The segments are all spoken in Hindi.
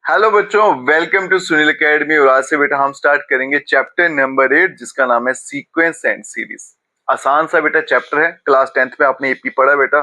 हेलो बच्चों, वेलकम टू सुनील एकेडमी। और आज से बेटा हम स्टार्ट करेंगे चैप्टर नंबर 8 जिसका नाम है सीक्वेंस एंड सीरीज। आसान सा बेटा चैप्टर है, क्लास 10th में आपने एपी पढ़ा बेटा।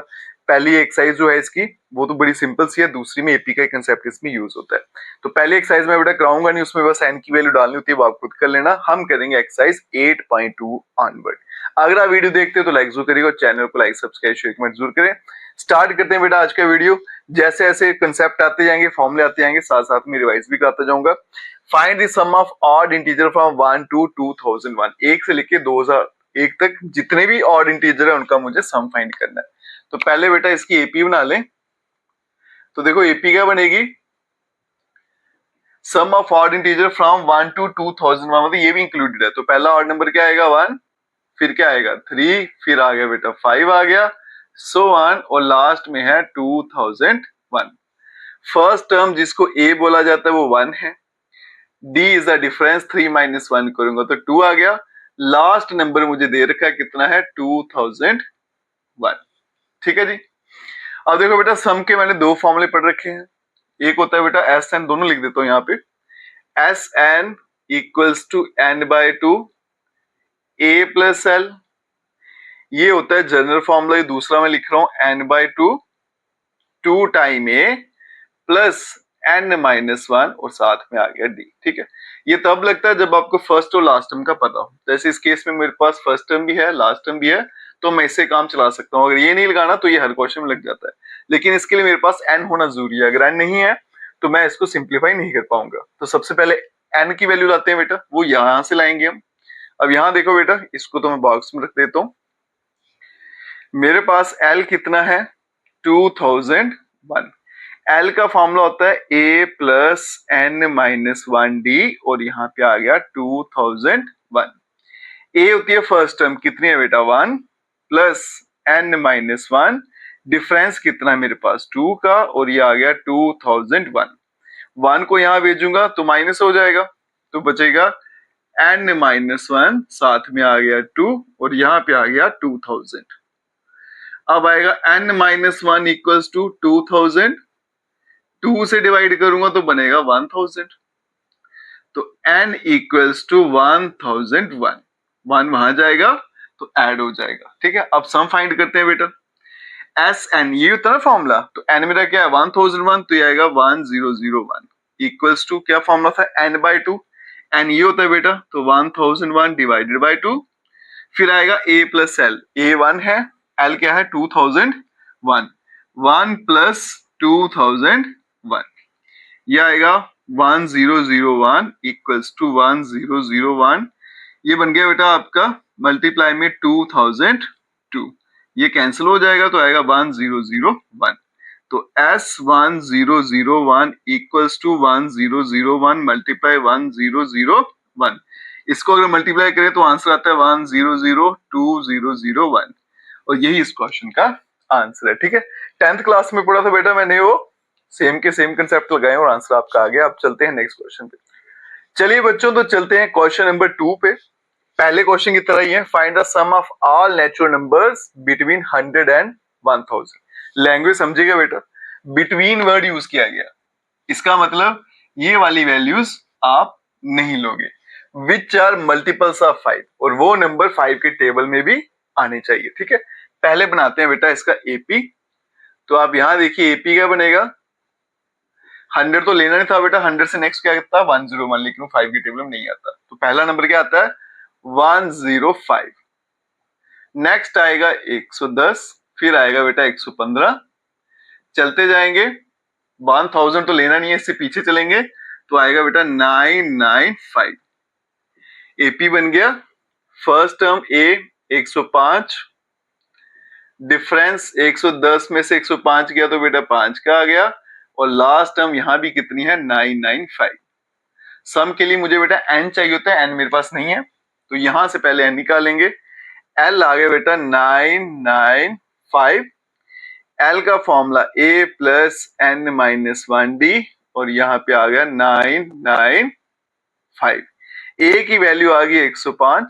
पहली एक्सरसाइज जो है इसकी वो तो बड़ी सिंपल सी है, दूसरी में एपी का कंसेप्ट इसमें यूज होता है। तो पहली एक्सरसाइज में बेटा कराऊंगा नहीं, उसमें बस एन की वैल्यू डालनी होती है, वो आप खुद कर लेना। हम करेंगे एक्सरसाइज 8.2 ऑनवर्ड। अगर आप वीडियो देखते हो तो लाइक जरूर करिएगा, चैनल को लाइक सब्सक्राइब शेयर कमेंट जरूर करें। स्टार्ट करते हैं बेटा आज का वीडियो। जैसे ऐसे कंसेप्ट आते जाएंगे, फॉर्मूले आते जाएंगे, साथ साथ में रिवाइज भी कराता जाऊंगा। Find the sum of odd integer from 1 to 2001। 1 से लेके 2001 तक जितने भी ऑड इंटीजर है उनका मुझे सम फाइंड करना है। तो पहले बेटा इसकी एपी बना लें। तो देखो एपी क्या बनेगी, sum of odd integer from 1 to 2001, मतलब ये भी इंक्लूडेड है। तो पहला ऑड नंबर क्या आएगा 1, फिर क्या आएगा 3, फिर आ गया बेटा 5 आ गया, सो ऑन, और लास्ट में है 2001। फर्स्ट टर्म जिसको ए बोला जाता है वो 1 है। D is the difference, 3 minus 1 करूंगा तो 2 आ गया। लास्ट नंबर मुझे दे रखा है कितना है 2001। ठीक है जी। अब देखो बेटा सम के मैंने दो फॉर्मूले पढ़ रखे हैं। एक होता है बेटा एस एन, दोनों लिख देता हूं यहाँ पे। S n equals to n by 2 a plus l, ये होता है जनरल फॉर्मूला। दूसरा मैं लिख रहा हूं N by 2 time A plus N minus 1 और साथ में आ गया डी। ठीक है, ये तब लगता है जब आपको फर्स्ट और लास्ट टर्म का पता हो। जैसे इस केस में मेरे पास फर्स्ट टर्म भी है लास्ट टर्म भी है, तो मैं इससे काम चला सकता हूँ। अगर ये नहीं लगाना तो ये हर क्वेश्चन में लग जाता है, लेकिन इसके लिए मेरे पास एन होना जरूरी है। अगर एन नहीं है तो मैं इसको सिंप्लीफाई नहीं कर पाऊंगा। तो सबसे पहले एन की वैल्यू लाते हैं बेटा, वो यहां से लाएंगे हम। अब यहां देखो बेटा, इसको तो मैं बॉक्स में रख देता हूं। मेरे पास एल कितना है 2001। एल का फॉर्मूला होता है ए प्लस एन माइनस 1 डी, और यहाँ पे आ गया 2001। ए होती है फर्स्ट टर्म, कितनी है बेटा 1 प्लस एन माइनस 1, डिफरेंस कितना है मेरे पास 2 का, और ये आ गया 2001। 1 को यहां भेजूंगा तो माइनस हो जाएगा, तो बचेगा एन माइनस 1, साथ में आ गया 2, और यहाँ पे आ गया 2000। अब आएगा n माइनस 1 इक्वल्स टू 2000, 2 से डिवाइड करूंगा तो बनेगा 1000। तो n इक्वल्स टू 1001, 1 वहां जाएगा तो ऐड हो जाएगा। ठीक है, अब सम फाइंड करते हैं बेटा। एस एन ये होता है ना फॉर्मूला, तो n मेरा क्या है 1001, तो ये आएगा 1001 इक्वल्स टू क्या फॉर्मूला था n बाय 2। n ये होता है बेटा, तो 1001 डिवाइडेड बाय 2, फिर आएगा a प्लस एल। a 1 है, l क्या है 2001, 1 प्लस 2001, ये आएगा 1001 इक्वल्स टू 1001। ये बन गया बेटा आपका मल्टीप्लाई में 2002, ये कैंसिल हो जाएगा तो आएगा 1001। तो S1001 इक्वल्स टू 1001 मल्टीप्लाई 1001। इसको अगर मल्टीप्लाई करें तो आंसर आता है 100201, और यही इस क्वेश्चन का आंसर है। ठीक है, 10th क्लास में पढ़ा था बेटा मैंने, वो सेम के सेम कंसेप्ट लगाए और आंसर आपका आ गया। अब चलते हैं नेक्स्ट क्वेश्चन पे। चलिए बच्चों, तो चलते हैं क्वेश्चन नंबर 2 पे। पहले क्वेश्चन की तरह ही है, find the sum of all natural numbers between 100 and 1000। Language समझिएगा बेटा, बिटवीन वर्ड यूज किया गया, इसका मतलब ये वाली वैल्यूज आप नहीं लोगे। विच आर मल्टीपल्स ऑफ 5, और वो नंबर 5 के टेबल में भी आने चाहिए। ठीक है, पहले बनाते हैं बेटा इसका एपी। तो आप यहां देखिए एपी क्या बनेगा, 100 तो लेना नहीं था बेटा, 100 से नेक्स्ट क्या आता है 101, लेकिन वो 5 के टेबल में नहीं आता। तो पहला नंबर क्या आता है 105, नेक्स्ट आएगा 110, फिर आएगा बेटा 115, चलते जाएंगे। 1000 तो लेना नहीं है, इससे पीछे चलेंगे तो आएगा बेटा 995। एपी बन गया। फर्स्ट टर्म ए 105, डिफरेंस 110 में से 105 गया तो बेटा 5 का आ गया, और लास्ट टर्म यहां भी कितनी है 995। सम के लिए मुझे बेटा n चाहिए होता है, n मेरे पास नहीं है, तो यहां से पहले n निकालेंगे। l आ गया बेटा 995, l का formula a plus N minus 1 d, और यहां पे आ गया 995। a की वैल्यू आ गई 105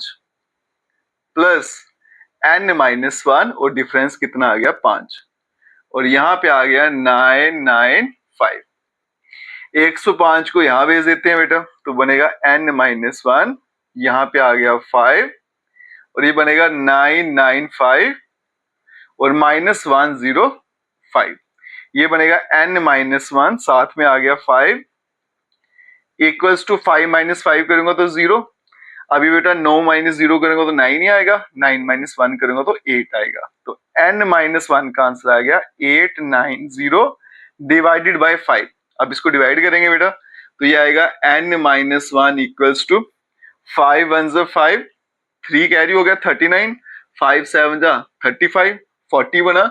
प्लस एन माइनस 1, और डिफरेंस कितना आ गया 5, और यहां पे आ गया 995। 105 को यहाँ भेज देते हैं बेटा, तो बनेगा n-1, यहाँ पे आ गया 5 और ये बनेगा 995 और -105, ये बनेगा n-1, साथ में आ गया 5 इक्वल्स टू 5 - 5 करूंगा तो 0। अभी बेटा 9 - 0 करेंगे तो 9 ही आएगा, 9 - 1 करेंगे तो 8 आएगा, तो n-1 का आंसर आ गया 890 डिवाइडेड बाय 5। अब इसको डिवाइड करेंगे बेटा, तो ये आएगा n-1 इक्वल्स टू 5 1 जा 5, 3 कैरी हो गया 39, 5 7 जा 35, 40 बना,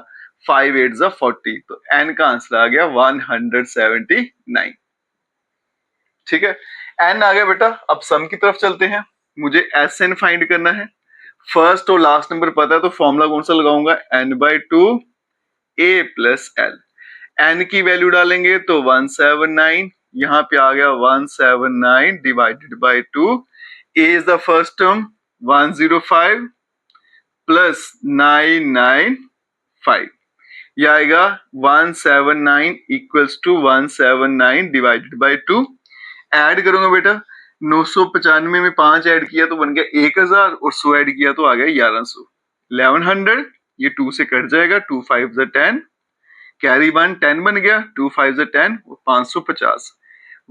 5 8 जा 40, तो n का आंसर आ गया 179। ठीक है, n आ गया बेटा। अब सम की तरफ चलते हैं, मुझे Sn फाइंड करना है। फर्स्ट और लास्ट नंबर पता है तो फॉर्मूला कौन सा लगाऊंगा, n/2 a plus l। n की वैल्यू डालेंगे तो 179, यहाँ पे आ गया 179 divided by 2, a is the first term 105 plus 995, ये आएगा 179 equals to 179 divided by 2। Add करूंगा बेटा, 995 में 5 ऐड किया तो बन गया 1000 और 100 ऐड किया तो आ गया 1100, 1100, ये 2 से कट जाएगा, 2 5 जा 10, कैरी 1 10 बन गया, 2 5 जा 10 और 550,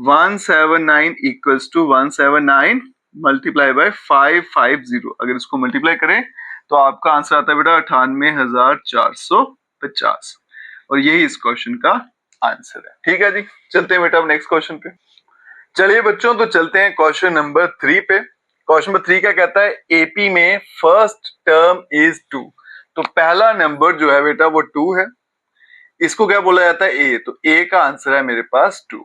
179 इक्वल्स टू 179 मल्टीप्लाई बाय 550। अगर इसको मल्टीप्लाई करें तो आपका आंसर आता है बेटा 98,450 और यही इस क्वेश्चन का आंसर है। ठीक है जी, चलते हैं बेटा अब नेक्स्ट क्वेश्चन पे। चलिए बच्चों, तो चलते हैं क्वेश्चन नंबर 3 पे। क्वेश्चन नंबर 3 क्या कहता है, एपी में फर्स्ट टर्म इज 2। तो पहला नंबर जो है बेटा वो 2 है, इसको क्या बोला जाता है, ए, तो ए का आंसर है मेरे पास 2।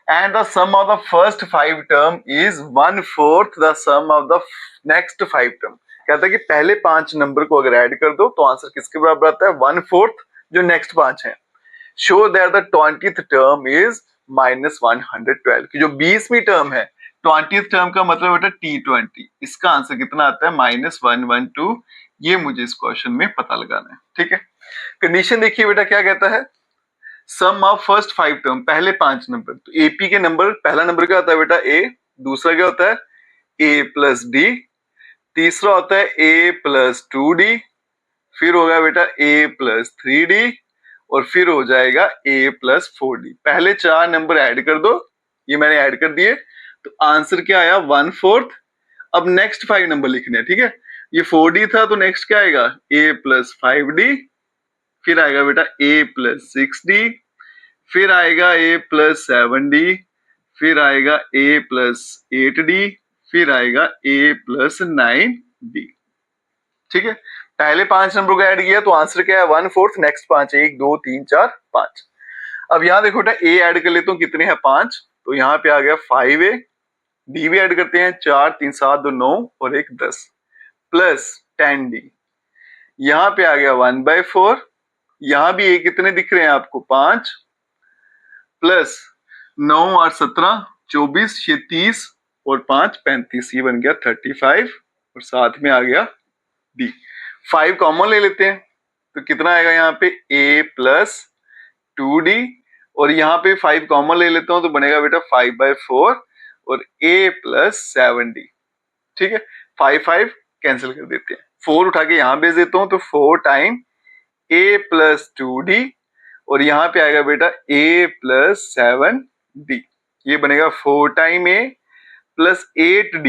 And the sum of the first 5 term is 1/4 the sum of the next 5 term. कहता है कि पहले 5 नंबर को अगर ऐड कर दो तो आंसर किसके बराबर आता है, 1/4 जो नेक्स्ट 5 है। Show that the 20th term is -112, की जो 20वीं टर्म है, 20th टर्म का मतलब बेटा T20, इसका आंसर कितना आता है -112। ये मुझे इस क्वेश्चन में पता लगाना है। ठीक है, कंडीशन देखिए बेटा क्या कहता है, सम ऑफ फर्स्ट 5 टर्म, पहले 5 नंबर, तो एपी के नंबर, पहला नंबर क्या होता है बेटा ए, दूसरा क्या होता है a प्लस डी, तीसरा होता है a प्लस 2d, फिर होगा बेटा a प्लस 3d और फिर हो जाएगा a प्लस 4d। पहले 4 नंबर ऐड कर दो, ये मैंने ऐड कर दिए, तो आंसर क्या आया 1/4। अब नेक्स्ट 5 नंबर लिखने हैं। ठीक है, ये 4d था तो नेक्स्ट क्या आएगा a प्लस 5d, फिर आएगा बेटा a प्लस 6d, फिर आएगा a प्लस 7d, फिर आएगा a प्लस 8d, फिर आएगा a प्लस 9d। ठीक है, पहले 5 नंबर को ऐड किया तो आंसर क्या है 1/4, नेक्स्ट 5 1 2 3 4 5। अब यहाँ देखो बेटा a ऐड कर लेता हूँ, कितने हैं 5, तो यहाँ पे आ गया 5a, d भी ऐड करते हैं 4 3 7 2 9 और 1 10 प्लस 10d, यहाँ पे आ गया 1/4, यहाँ भी a कितने दिख रहे हैं आपको 5 प्लस 9 और 17 24, ये 30 और 5 35, ये बन गया 35 और साथ में आ गया d। 5 कॉमन ले लेते हैं तो कितना आएगा यहाँ पे a प्लस 2d और यहाँ पे 5 कॉमन ले लेता हूं तो बनेगा बेटा 5/4 और a प्लस 7d। ठीक है, 5 5 कैंसिल कर देते हैं, 4 उठा के यहाँ भेज देता हूं तो 4 टाइम a प्लस 2d और यहाँ पे आएगा बेटा a प्लस 7d, ये बनेगा 4 time a plus 8d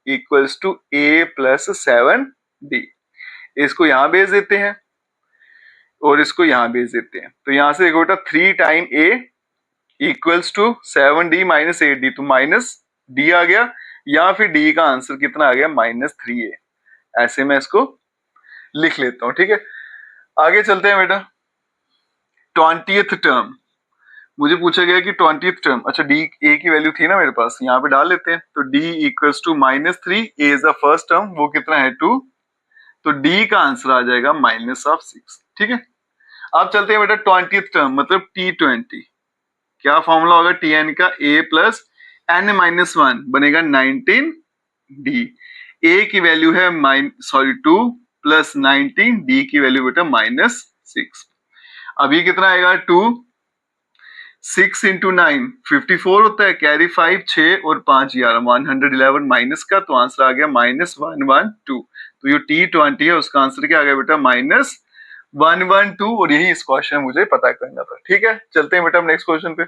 equals to a plus 7d। इसको यहां भेज देते हैं और इसको यहां भेज देते हैं, तो यहां से देखो बेटा 3 time a equals to 7d minus 8d, तो माइनस d आ गया, या फिर d का आंसर कितना आ गया -3a। ऐसे मैं इसको लिख लेता हूं। ठीक है, आगे चलते हैं बेटा। 20th टर्म मुझे पूछा गया कि 20th टर्म, अच्छा d a की वैल्यू थी ना मेरे पास, यहाँ पे डाल लेते हैं, तो d equals to -3, a is the first term, वो कितना है 2, तो d का आंसर आ जाएगा -6। ठीक है, अब चलते हैं बेटा 20th टर्म मतलब T20, क्या फॉर्मूला होगा Tn का, a प्लस n-1 बनेगा 19d, a की वैल्यू है 2 प्लस 19, d की वैल्यू बेटा -6। अब ये कितना आएगा 2 6 इंटू 9 54 होता है, कैरी 5 6 और 5 11 111 माइनस का, तो आंसर आ गया -112। तो ये T20 है, उसका आंसर क्या आ गया बेटा -112, और यही इस क्वेश्चन में मुझे पता करना था। ठीक है, चलते हैं बेटा नेक्स्ट क्वेश्चन पे।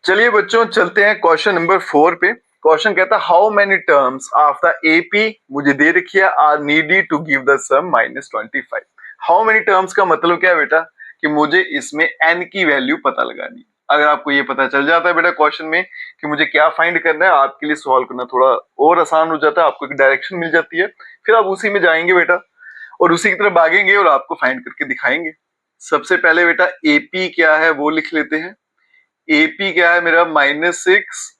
चलिए बच्चों चलते हैं क्वेश्चन नंबर 4 पे। क्वेश्चन कहता है how many terms of the AP मुझे दे रखी है are needed to give the sum -25। How many terms का मतलब क्या है बेटा कि मुझे इसमें n की वैल्यू पता लगानी है। अगर आपको ये पता चल जाता है बेटा क्वेश्चन में कि मुझे क्या फाइंड करना है, आपके लिए सॉल्व करना थोड़ा और आसान हो जाता है, आपको एक डायरेक्शन मिल जाती है, फिर आप उसी में जाएंगे बेटा और उसी की तरफ भागेंगे और आपको फाइंड करके दिखाएंगे। सबसे पहले बेटा एपी क्या है वो लिख लेते हैं। एपी क्या है मेरा -6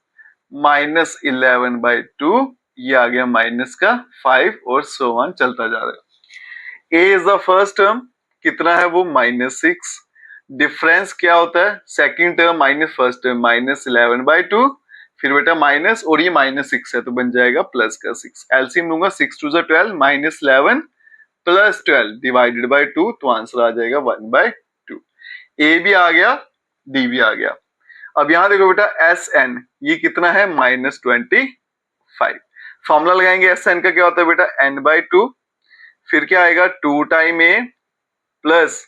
-11/2, ये आ गया माइनस का 5 और सो ऑन चलता जा रहा है। ए इज द फर्स्ट टर्म, कितना है वो -6। डिफरेंस क्या होता है, second term minus first term -11/2, फिर बेटा माइनस और ये -6 है तो बन जाएगा प्लस का 6। एलसीएम लूंगा 6 2 12 -11 प्लस 12 डिवाइडेड बाय 2, तो आंसर आ जाएगा 1/2। ए भी आ गया, डी भी आ गया। अब यहां देखो बेटा एस एन ये कितना है -25। फॉर्मूला लगाएंगे एस एन का, क्या होता है बेटा n/2, फिर क्या आएगा 2 टाइम ए प्लस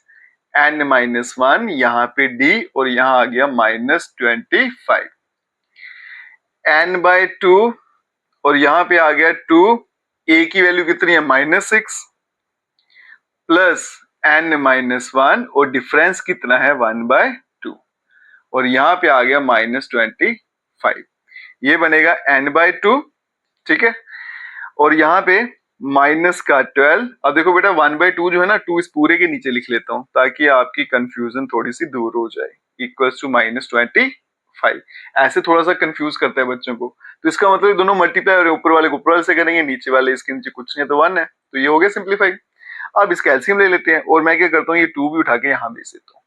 n-1, यहाँ पे d और यहाँ आ गया -25। n/2 और यहाँ पे आ गया 2, a की वैल्यू कितनी है -6 प्लस n-1 और डिफरेंस कितना है 1/2 और यहाँ पे आ गया -25, ये बनेगा n/2। ठीक है, और यहाँ पे माइनस का 12। अब देखो बेटा 1/2 जो है ना, 2 इस पूरे के नीचे लिख लेता हूं ताकि आपकी कंफ्यूजन थोड़ी सी दूर हो जाए, इक्वल्स टू -25। ऐसे थोड़ा सा कंफ्यूज करता है बच्चों को, तो इसका मतलब दोनों मल्टीप्लाई और ऊपर वाले को ऊपर वाले से करेंगे, नीचे वाले इसके नीचे कुछ नहीं है तो 1 है, तो ये हो गया सिंप्लीफाई। अब इसका एलसीएम ले लेते हैं और मैं क्या करता हूँ ये 2 भी उठा के यहाँ भेज देता हूँ।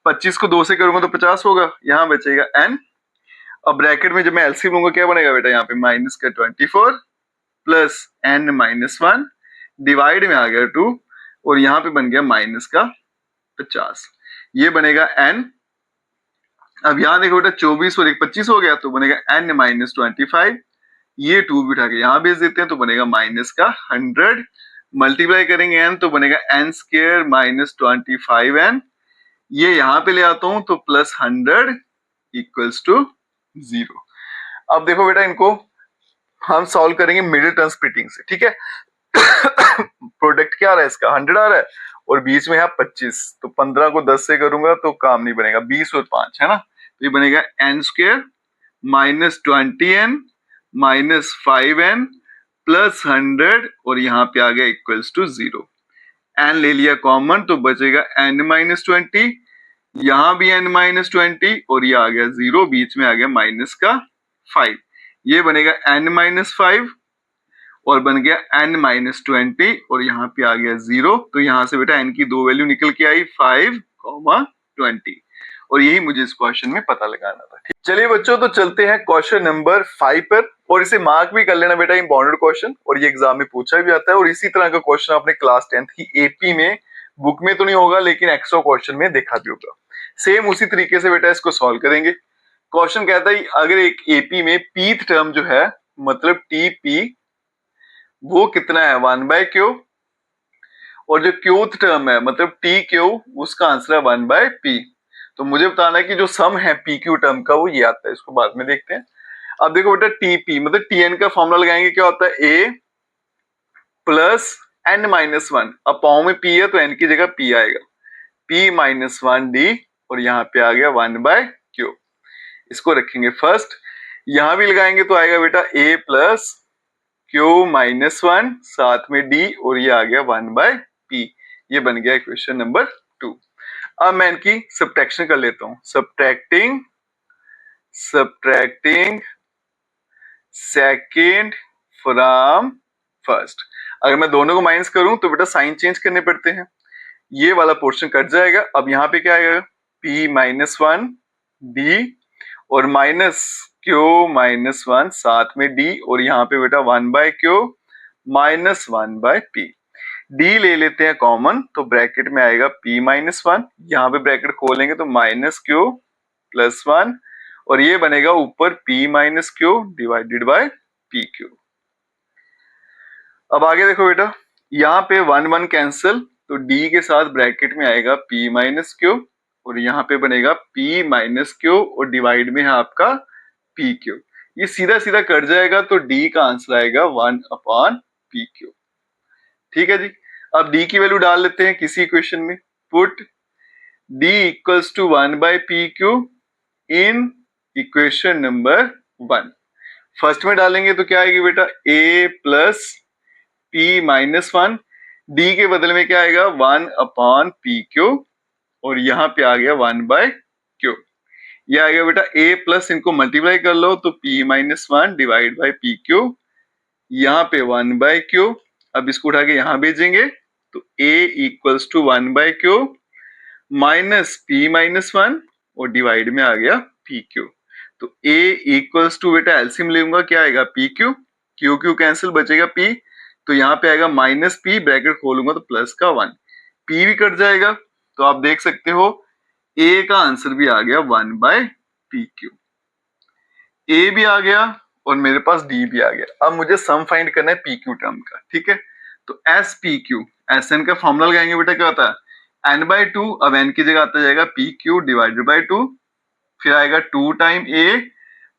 25 को 2 से करूंगा तो 50 होगा, यहाँ बचेगा n। अब ब्रैकेट में जब मैं एलसीएम लूंगा क्या बनेगा बेटा, यहाँ पे माइनस का 24 प्लस n-1 डिवाइड में आ गया 2 और यहाँ पे बन गया माइनस का 50, ये बनेगा n। अब यहाँ देखो बेटा 24 और 1 25 हो गया तो बनेगा n-25, ये 2 भी उठा के यहाँ भेज देते हैं तो बनेगा माइनस का 100, मल्टीप्लाई करेंगे n तो बनेगा n² -25n, ये यहाँ पे ले आता हूं तो प्लस 100 इक्वल्स टू 0। अब देखो बेटा इनको हम सॉल्व करेंगे मिडिल टर्म स्प्लिटिंग से। ठीक है, प्रोडक्ट क्या आ रहा है इसका 100 आ रहा है और बीच में है 25, तो 15 को 10 से करूंगा तो काम नहीं बनेगा, 20 और 5 है ना, तो ये बनेगा n² -20n -5n प्लस 100 और यहाँ पे आ गया इक्वल्स टू 0। n ले लिया कॉमन तो बचेगा n-20, यहाँ भी n-20 और ये आ गया 0, बीच में आ गया माइनस का 5, ये बनेगा n-5 और बन गया n-20 और यहाँ पे आ गया 0, तो यहाँ से बेटा n की दो वैल्यू निकल के आई 5, 20 और यही मुझे इस क्वेश्चन में पता लगाना था। चलिए बच्चों तो चलते हैं क्वेश्चन नंबर 5 पर, और इसे मार्क भी कर लेना बेटा, इंपॉर्टेंट क्वेश्चन और ये एग्जाम में पूछा भी आता है, और इसी तरह का क्वेश्चन आपने क्लास 10th की एपी में बुक में तो नहीं होगा लेकिन एक्स्ट्रा क्वेश्चन में देखा भी होगा। सेम उसी तरीके से बेटा इसको सॉल्व करेंगे। क्वेश्चन कहता है अगर एक एपी में पीथ टर्म जो है मतलब टीपी वो कितना है 1/q, और जो क्यूथ टर्म है मतलब टी क्यू उसका आंसर है 1/p। तो मुझे बताना है कि जो सम है पी क्यू टर्म का वो ये आता है, इसको बाद में देखते हैं। अब देखो बेटा टीपी मतलब टीएन का फॉर्मूला लगाएंगे, क्या होता है ए प्लस n-1, अब पाओ में p है तो n की जगह p आएगा, p-1d और यहाँ पे आ गया 1/q, इसको रखेंगे फर्स्ट। यहां भी लगाएंगे तो आएगा बेटा a प्लस q-1 साथ में d और ये आ गया 1/p, ये बन गया इक्वेशन नंबर 2। अब मैं इनकी सब्ट्रैक्शन कर लेता हूं, सब्ट्रैक्टिंग सेकंड फ्रॉम फर्स्ट। अगर मैं दोनों को माइनस करूं तो बेटा साइन चेंज करने पड़ते हैं, ये वाला पोर्शन कट जाएगा। अब यहाँ पे क्या आएगा p-1 d और माइनस q-1 साथ में d और यहाँ पे बेटा 1/q माइनस 1/p, d ले लेते हैं कॉमन तो ब्रैकेट में आएगा p-1, यहाँ पे ब्रैकेट खोलेंगे तो माइनस q प्लस 1 और ये बनेगा ऊपर p minus Q divided by P Q. अब आगे देखो बेटा, यहाँ पे 1 1 कैंसिल, तो d के साथ ब्रैकेट में आएगा p माइनस क्यू और यहाँ पे बनेगा p माइनस क्यू और डिवाइड में है आपका पी क्यू। ये सीधा सीधा कट जाएगा तो d का आंसर आएगा 1 अपॉन पी क्यू। ठीक है जी। अब d की वैल्यू डाल लेते हैं किसी इक्वेशन में। Put d equals to 1 by P Q in equation number 1। First में डालेंगे तो क्या आएगी बेटा, a plus p minus 1, d के बदले में क्या आएगा 1 अपॉन पी क्यू और यहाँ पे आ गया 1 बाय क्यू। ये आ गया बेटा a प्लस, इनको मल्टीप्लाई कर लो तो p minus 1 divide by P Q, यहाँ पे 1 बाय क्यू। अब इसको उठा के यहाँ भेजेंगे तो a equals to 1 by Q minus p minus 1 और डिवाइड में आ गया पी क्यू। तो a इक्वल्स टू बेटा एलसीएम लूंगा, क्या आएगा P Q, Q Q cancel, बचेगा p, तो यहाँ पे आएगा माइनस p, ब्रैकेट खोलूंगा तो प्लस का 1, p भी कट जाएगा। तो आप देख सकते हो a का आंसर भी आ गया 1 बाय पी क्यू। a भी आ गया और मेरे पास d भी आ गया। अब मुझे सम फाइंड करना है pq टर्म का। ठीक है, तो S P Q, S N का फॉर्मूला लगाएंगे बेटा, क्या होता है n बाई 2, अब n की जगह आता जाएगा पी क्यू डिवाइडेड बाई 2, फिर आएगा 2 time a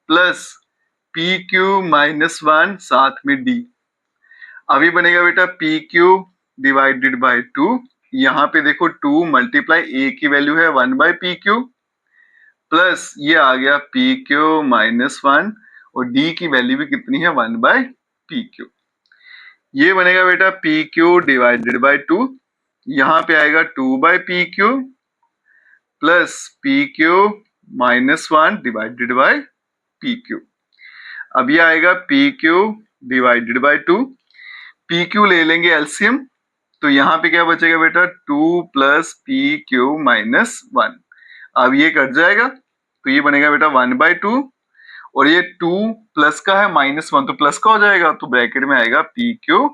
plus P Q minus 1 साथ में d। अभी बनेगा बेटा पी क्यू डिवाइडेड बाई 2, यहाँ पे देखो 2 मल्टीप्लाई a की वैल्यू है 1 बाई पी क्यू प्लस ये आ गया पी क्यू माइनस 1 और d की वैल्यू भी कितनी है 1 बाय पी क्यू। ये बनेगा बेटा पी क्यू डिवाइडेड बाई 2, यहाँ पे आएगा 2 bye P Q plus P Q minus 1 divided bye P Q. अब ये आएगा P Q divided by 2, P Q ले लेंगे एलसीएम, तो यहाँ पे क्या बचेगा बेटा 2 प्लस पी क्यू माइनस 1। अब ये कट जाएगा तो ये बनेगा बेटा 1 बाई 2 और ये 2 प्लस का है माइनस 1 तो प्लस का हो जाएगा, तो ब्रैकेट में आएगा पी क्यू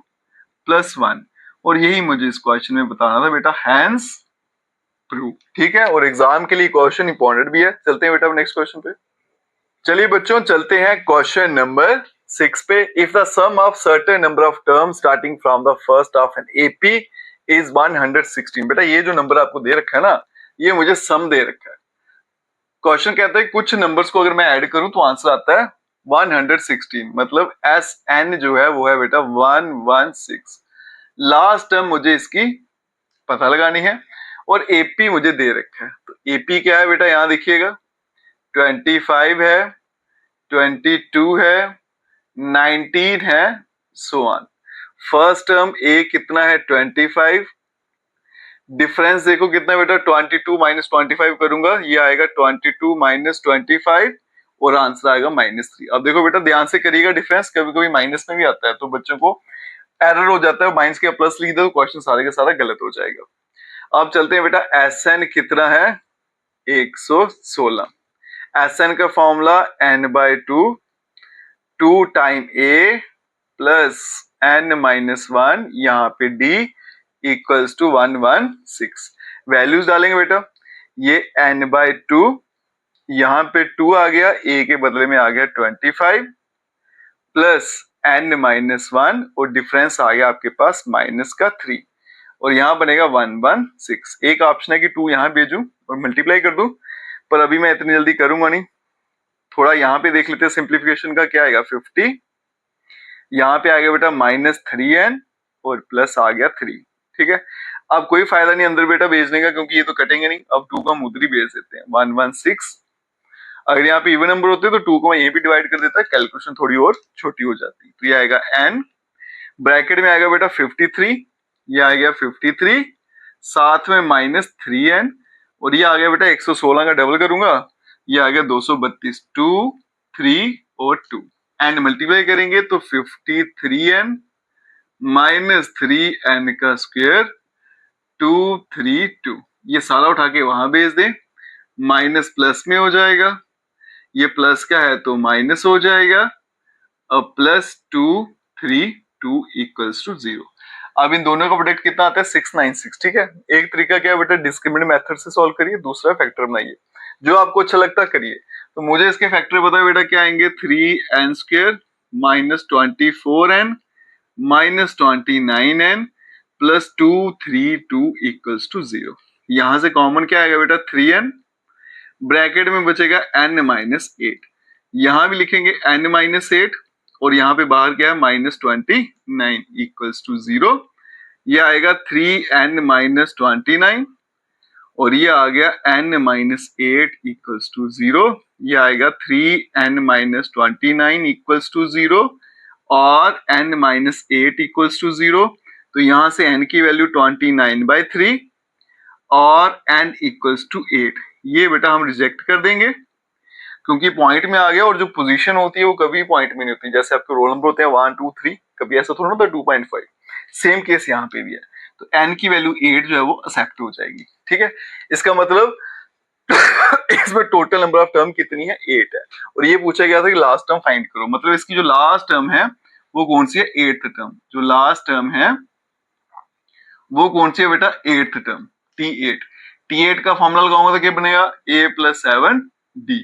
प्लस 1 और यही मुझे इस क्वेश्चन में बताना था बेटा, हैंस प्रूव। ठीक है, और एग्जाम के लिए क्वेश्चन इंपॉर्टेंट भी है। चलते हैं बेटा नेक्स्ट क्वेश्चन पे। चलिए बच्चों चलते हैं क्वेश्चन नंबर 6 पे। If the sum of certain number of terms starting from the first of N AP is 116। बेटा ये जो नंबर आपको दे रखा है ना, ये मुझे सम दे रखा है। क्वेश्चन कहता है कुछ नंबर्स को अगर मैं ऐड करूं तो आंसर आता है 116, मतलब एस एन जो है वो है बेटा 116। लास्ट टर्म मुझे इसकी पता लगानी है और एपी मुझे दे रखा है। तो एपी क्या है बेटा, यहां देखिएगा 25 है, 22 है, 19 है, सो ऑन। फर्स्ट टर्म ए कितना है 25, डिफरेंस देखो कितना बेटा 22 माइनस 25 करूंगा, ये आएगा 22 माइनस 25 और आंसर आएगा -3। अब देखो बेटा ध्यान से करिएगा, डिफरेंस कभी कभी माइनस में भी आता है तो बच्चों को एरर हो जाता है, माइनस के प्लस लिख दो तो क्वेश्चन सारे का सारा गलत हो जाएगा। अब चलते हैं बेटा एस एन कितना है 116। एस एन का formula n by 2, 2 time a plus n minus 1, यहाँ पे d इक्वल्स टू 116। वैल्यूज डालेंगे बेटा, ये n बाई 2, यहाँ पे 2 आ गया, a के बदले में आ गया 25 प्लस n माइनस 1 और डिफरेंस आ गया आपके पास माइनस का 3 और यहाँ बनेगा 116। एक ऑप्शन है कि 2 यहाँ भेजूं और मल्टीप्लाई कर दूं, पर अभी मैं इतनी जल्दी करूंगा नहीं। थोड़ा यहाँ पे देख लेते हैं सिंप्लीफिकेशन का, क्या आएगा 50, यहाँ पे आ गया बेटा -3n और प्लस आ गया 3। ठीक है, अब कोई फायदा नहीं अंदर बेटा भेजने का क्योंकि ये तो कटेंगे नहीं। अब 2 को हम उधर ही भेज देते हैं 116। अगर यहाँ पे इवन नंबर होते तो 2 को मैं यहीं पे डिवाइड कर देता, कैलकुलेशन थोड़ी और छोटी हो जाती। तो ये आएगा n, ब्रैकेट में आएगा बेटा 53, ये आ गया 53 साथ में -3n और ये आ गया बेटा 116 का डबल करूंगा, ये आ गया 232, 2 3 और 2 एंड मल्टीप्लाई करेंगे तो 53n माइनस 3n का स्क्वायर 232। ये सारा उठा के वहां भेज दें, माइनस प्लस में हो जाएगा, ये प्लस का है तो माइनस हो जाएगा, अब प्लस 232 इक्वल्स टू 0। अब इन दोनों का प्रोडक्ट कितना आता है 696। ठीक है, एक तरीका क्या है बेटा डिस्क्रिमिनेंट मेथड से सॉल्व करिए, दूसरा फैक्टर बनाइए। जो आपको अच्छा लगता करिए। तो मुझे इसके फैक्टर बताओ बेटा क्या आएंगे, 3n² minus 24n minus 29n plus 232 equals to 0। यहां से कॉमन क्या आएगा बेटा, 3n, ब्रैकेट में बचेगा n माइनस 8, यहां भी लिखेंगे n माइनस 8 और यहाँ पे बाहर क्या है -29 इक्वल्स टू 0। ये आएगा 3n माइनस 29 और ये आ गया n माइनस 8 इक्वल्स टू 0। ये आएगा 3n माइनस 29 इक्वल्स टू 0 और n माइनस 8 इक्वल्स टू 0। तो यहां से n की वैल्यू 29/3 और n इक्वल्स टू 8, ये बेटा हम रिजेक्ट कर देंगे क्योंकि पॉइंट में आ गया और जो पोजीशन होती है वो कभी पॉइंट में नहीं होती। जैसे आपके रोल नंबर होते हैं 1 2 3, कभी ऐसा थोड़ा होता है 2.5, सेम केस यहाँ पे भी है। तो n की वैल्यू 8 जो है वो एक्सेप्ट हो जाएगी। ठीक है, इसका मतलब इसमें टोटल नंबर ऑफ टर्म कितनी है, 8 है। और ये पूछा गया था कि लास्ट टर्म फाइंड करो, मतलब इसकी जो लास्ट टर्म है वो कौन सी है, 8th टर्म। जो लास्ट टर्म है वो कौन सी है बेटा, 8th टर्म, T8। T8 का फॉर्मूला लगाऊंगा तो क्या बनेगा, a प्लस 7d।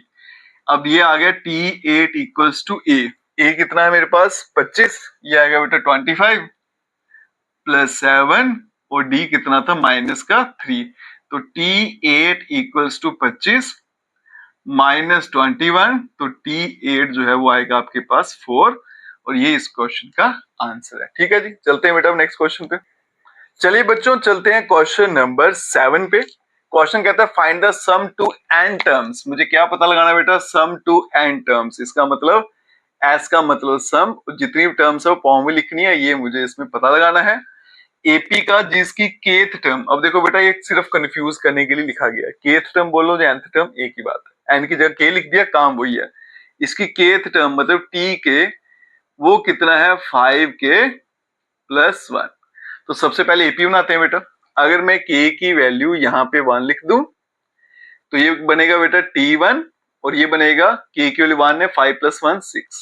अब ये आ गया T8 इक्वल्स टू a कितना है मेरे पास 25, ये आएगा बेटा 25 प्लस 7 और d कितना था माइनस का 3। तो T8 इक्वल्स टू 25 माइनस 21, तो T8 जो है वो आएगा आपके पास 4 और ये इस क्वेश्चन का आंसर है। ठीक है जी, चलते हैं बेटा नेक्स्ट क्वेश्चन पे। चलिए बच्चों चलते हैं क्वेश्चन नंबर 7 पे। क्वेश्चन कहता है find the sum to n terms. मुझे क्या पता लगाना बेटा, सम टू n टर्म्स। इसका मतलब s का मतलब सम, जितनी भी टर्म्स है वो फॉर्म में लिखनी है, ये मुझे इसमें पता लगाना है। एपी का जिसकी केथ टर्म, अब देखो बेटा ये सिर्फ कंफ्यूज करने के लिए लिखा गया है, केथ टर्म बोलो या nth टर्म एक ही बात है, n की जगह k लिख दिया, काम वही है। इसकी केथ टर्म मतलब t के वो कितना है 5k प्लस 1। तो सबसे पहले एपी बनाते हैं बेटा। अगर मैं k की वैल्यू यहाँ पे 1 लिख दूं तो ये बनेगा बेटा t1 और ये बनेगा k की वैल्यू 1 है, 5 प्लस 1 6।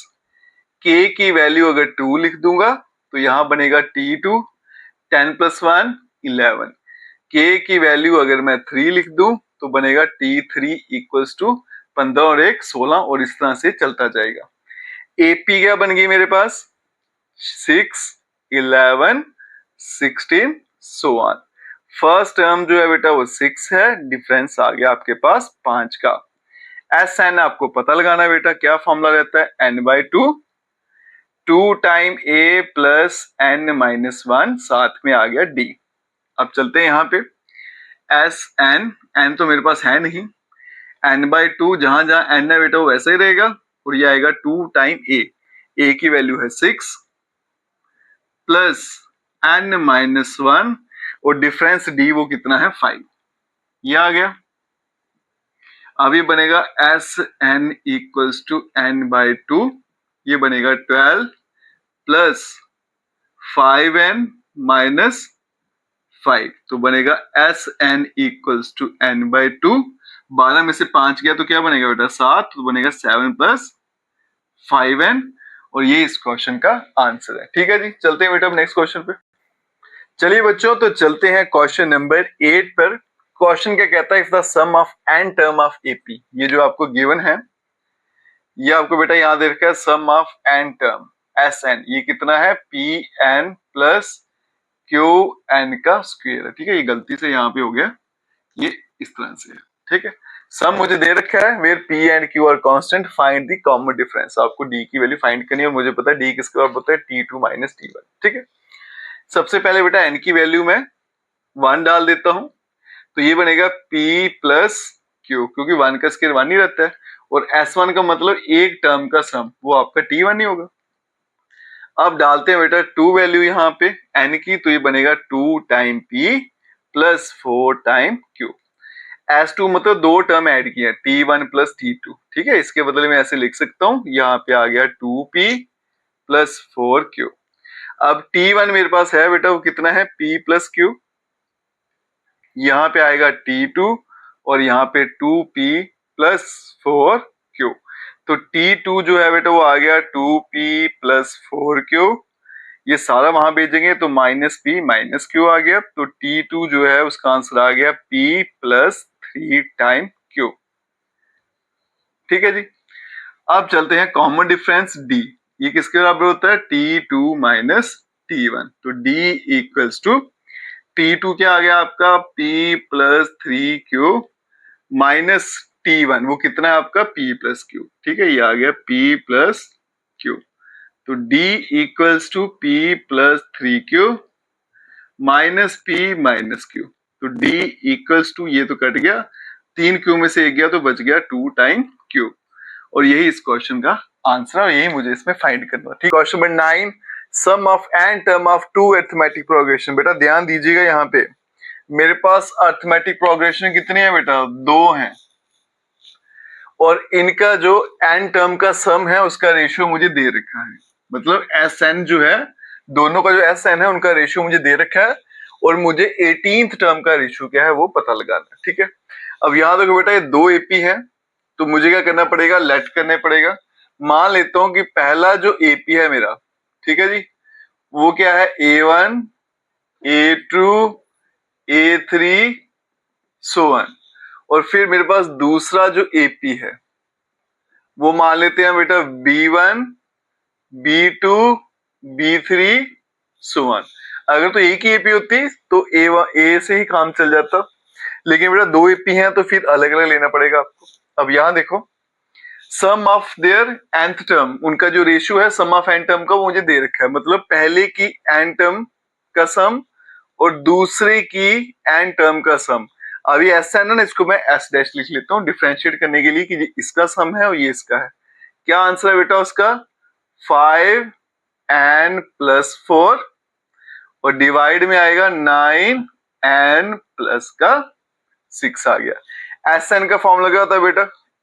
k की वैल्यू अगर 2 लिख दूंगा तो यहाँ बनेगा t2, 10 प्लस 1 11। k की वैल्यू अगर मैं 3 लिख दूं तो बनेगा t3 इक्वल्स टू 15 और 1 16 और इस तरह से चलता जाएगा। एपी क्या बन गई मेरे पास 6 11 16 सो ऑन। फर्स्ट टर्म जो है बेटा वो 6 है, डिफरेंस आ गया आपके पास 5 का। एस एन आपको पता लगाना है बेटा, क्या फॉर्मूला रहता है n/2, 2 time a plus n minus 1, साथ में आ गया d। अब चलते हैं यहाँ पे, एस एन, n तो मेरे पास है नहीं, n/2 जहां जहां n है बेटा वो वैसे ही रहेगा और ये आएगा 2 टाइम a की वैल्यू है 6 प्लस n माइनस 1 और डिफरेंस d वो कितना है 5, ये आ गया। अब ये बनेगा S n equals to n/2, ये बनेगा 12 प्लस 5n माइनस 5, तो बनेगा S n equals to n/2। 12 में से 5 गया तो क्या बनेगा बेटा 7, तो बनेगा 7 प्लस 5n और ये इस क्वेश्चन का आंसर है। ठीक है जी, चलते हैं बेटा अब नेक्स्ट क्वेश्चन पे। चलिए बच्चों तो चलते हैं क्वेश्चन नंबर 8 पर। क्वेश्चन क्या कहता है, if the sum of n term of AP, ये जो आपको गिवन है ये आपको बेटा यहाँ दे रखा है sum of n term S N, ये कितना है pn प्लस qn का स्क्वायर है। ठीक है, ये गलती से यहाँ पे हो गया, ये इस तरह से है। ठीक है, सम मुझे दे रखा है where p and q are constant, find the common difference. आपको d की वैल्यू फाइंड करनी है और मुझे पता है d किसके बराबर होता है t2 माइनस t1। ठीक है, सबसे पहले बेटा n की वैल्यू में 1 डाल देता हूं तो ये बनेगा p प्लस q, क्योंकि 1 का स्क्वायर 1 ही रहता है और s1 का मतलब एक टर्म का सम, वो आपका t1 ही होगा। अब डालते हैं बेटा 2 वैल्यू यहाँ पे n की, तो ये बनेगा 2 time p plus 4 time q। S2 मतलब दो टर्म ऐड किया t1 प्लस t2। ठीक है, इसके बदले में ऐसे लिख सकता हूं, यहाँ पे आ गया 2p प्लस 4q। अब t1 मेरे पास है बेटा वो कितना है p प्लस q, यहाँ पे आएगा t2 और यहाँ पे 2p प्लस 4q। तो t2 जो है बेटा वो आ गया 2p प्लस 4q, ये सारा वहां भेजेंगे तो माइनस p माइनस q आ गया, तो t2 जो है उसका आंसर आ गया p प्लस 3 टाइम q। ठीक है जी। अब चलते हैं कॉमन डिफरेंस डी, ये किसके बराबर होता है, T2 माइनस T1। तो D इक्वल्स टू T2 क्या आ गया आपका P plus 3Q minus T1, वो कितना है आपका P प्लस Q, ठीक है, ये आ गया P प्लस Q। तो D equals to P plus 3Q minus P minus Q। तो D इक्वल्स टू, ये तो कट गया, 3Q में से एक गया तो बच गया 2 टाइम Q। और यही इस क्वेश्चन का आंसर है और यही मुझे इसमें फाइंड करना है। ठीक, question number 9, sum of n term of two arithmetic progression. बेटा ध्यान दीजिएगा, यहाँ पे मेरे पास अरिथमेटिक प्रोग्रेशन कितनी है बेटा, 2 हैं, और इनका जो n टर्म का सम है उसका रेशियो मुझे दे रखा है। मतलब Sn जो है, दोनों का जो Sn है उनका रेशियो मुझे दे रखा है, और मुझे 18th टर्म का रेशियो क्या है वो पता लगाना है। ठीक है, अब यहाँ देखो बेटा ये 2 AP है, तो मुझे क्या करना पड़ेगा, लेट करने पड़ेगा। मान लेता हूं कि पहला जो AP है मेरा, ठीक है जी, वो क्या है, A1 A2 A3 so on. और फिर मेरे पास दूसरा जो AP है वो मान लेते हैं बेटा B1 B2 B3 so on. अगर तो एक ही AP होती तो A से ही काम चल जाता, लेकिन बेटा 2 AP हैं तो फिर अलग अलग लेना पड़ेगा आपको। अब यहां देखो, सम ऑफ देयर nth टर्म, उनका जो रेशियो है सम ऑफ n टर्म का वो मुझे दे रखा है। मतलब पहले की n टर्म का सम और दूसरे की n टर्म का सम। अभी ऐसा है ना, इसको मैं s डैश लिख लेता हूँ डिफरेंशिएट करने के लिए कि ये इसका सम है और ये इसका है। क्या आंसर है बेटा उसका, 5n प्लस 4, और डिवाइड में आएगा 9n प्लस का 6 आ गया। Sn का फॉर्मूला क्या होता है बेटा,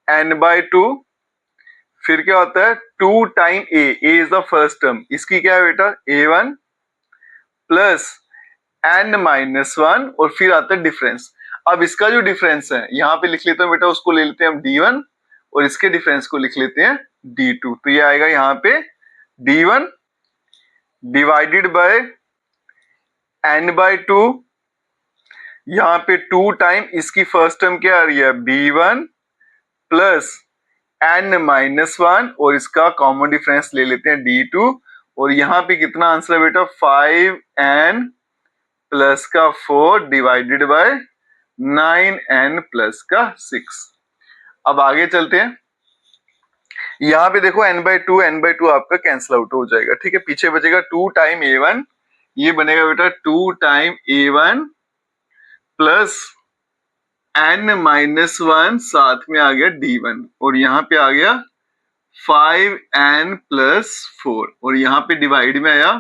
n/2, फिर क्या होता है 2 time a is the first term, इसकी क्या है बेटा A1 प्लस n माइनस 1, और फिर आता है डिफरेंस। अब इसका जो डिफरेंस है यहाँ पे लिख लेते हैं बेटा, उसको ले लेते हैं हम D1, और इसके डिफरेंस को लिख लेते हैं D2। तो ये आएगा यहाँ पे D1 डिवाइडेड बाय n/2, यहाँ पे 2 टाइम इसकी फर्स्ट टर्म क्या आ रही है B1 प्लस n माइनस 1, और इसका कॉमन डिफरेंस ले लेते हैं D2, और यहाँ पे कितना आंसर है बेटा 5n प्लस का 4 डिवाइडेड बाय 9n प्लस का 6। अब आगे चलते हैं, यहाँ पे देखो n/2 आपका कैंसिल आउट हो जाएगा। ठीक है, पीछे बचेगा 2 टाइम A1, ये बनेगा बेटा 2 time A1 plus n minus 1, साथ में आ गया D1, और यहाँ पे आ गया 5n प्लस 4, और यहाँ पे डिवाइड में आया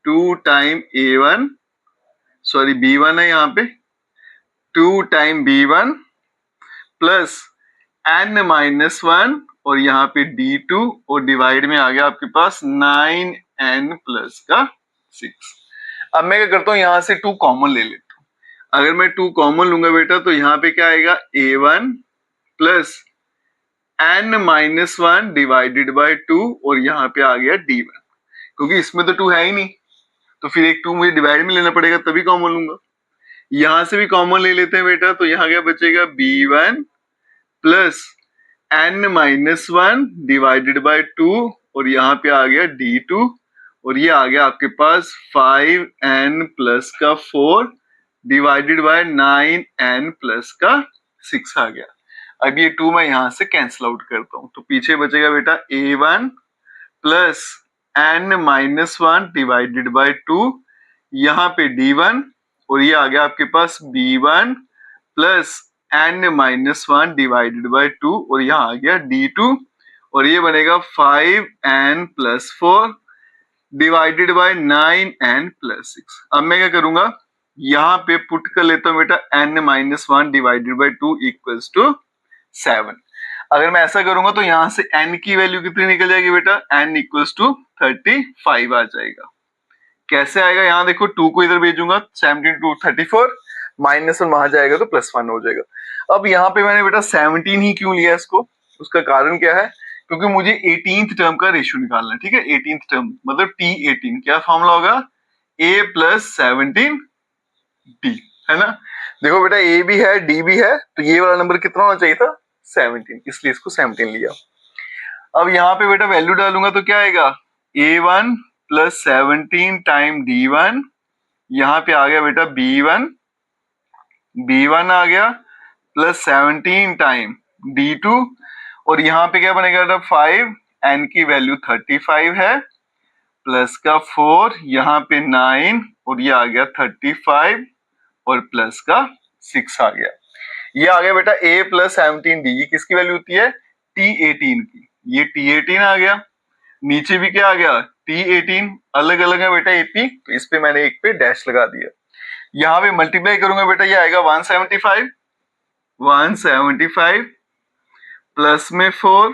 2 टाइम A1, सॉरी B1 है यहाँ पे, 2 time B1 plus n minus 1, और यहाँ पे D2, और डिवाइड में आ गया आपके पास 9n प्लस का 6। अब मैं क्या करता हूँ, यहाँ से 2 कॉमन ले लेता हूँ। अगर मैं 2 कॉमन लूंगा बेटा तो यहाँ पे क्या आएगा A1 plus n minus 1 divided by 2, और यहाँ पे आ गया D1, क्योंकि इसमें तो 2 है ही नहीं, तो फिर एक 2 मुझे डिवाइड में लेना पड़ेगा तभी कॉमन लूंगा। यहां से भी कॉमन ले लेते हैं बेटा, तो यहाँ क्या बचेगा B1 plus n minus 1 divided by 2, और यहाँ पे आ गया D2, और ये आ गया आपके पास 5n प्लस का 4 डिवाइडेड बाय 9n प्लस का 6 आ गया। अब ये 2 मैं यहां से कैंसिल आउट करता हूं, तो पीछे बचेगा बेटा A1 plus n minus 1 divided by 2, यहाँ पे D1, और ये आ गया आपके पास B1 plus n minus 1 divided by 2, और यहाँ आ गया D2, और ये बनेगा 5n plus 4 divided by 9n plus 6। अब मैं क्या करूंगा, यहाँ पे पुट कर लेता हूँ बेटा n minus 1 divided by 2 equals to 7। अगर मैं ऐसा करूंगा तो यहाँ से n की वैल्यू कितनी निकल जाएगी बेटा, n इक्वल्स टू 35 आ जाएगा। कैसे आएगा, यहाँ देखो 2 को इधर भेजूंगा, 17 टू 34, माइनस 1 वहां जाएगा तो प्लस 1 हो जाएगा। अब यहाँ पे मैंने बेटा 17 ही क्यों लिया इसको, उसका कारण क्या है, क्योंकि मुझे 18th टर्म का रेशियो निकालना है। ठीक है, 18th टर्म मतलब T18, क्या फॉर्मूला होगा a प्लस 17d, है ना। देखो बेटा a भी है d भी है, तो ये वाला नंबर कितना होना चाहिए था 17, इसलिए इसको 17 लिया। अब यहाँ पे बेटा वैल्यू डालूंगा तो क्या आएगा, A1 प्लस 17 टाइम D1, यहाँ पे आ गया बेटा B1 आ गया प्लस 17 टाइम D2, और यहाँ पे क्या बनेगा बेटा 5, n की वैल्यू 35 है, प्लस का 4, यहाँ पे 9 और ये आ गया 35 और प्लस का 6 आ गया। ये आ गया बेटा A प्लस 17D, ये किसकी वैल्यू होती है, T18 की, ये T18 आ गया। नीचे भी क्या आ गया, T18, अलग अलग है बेटा AP, तो इस पे मैंने एक पे डैश लगा दिया। यहाँ पे मल्टीप्लाई करूंगा बेटा, ये आएगा 175 प्लस में 4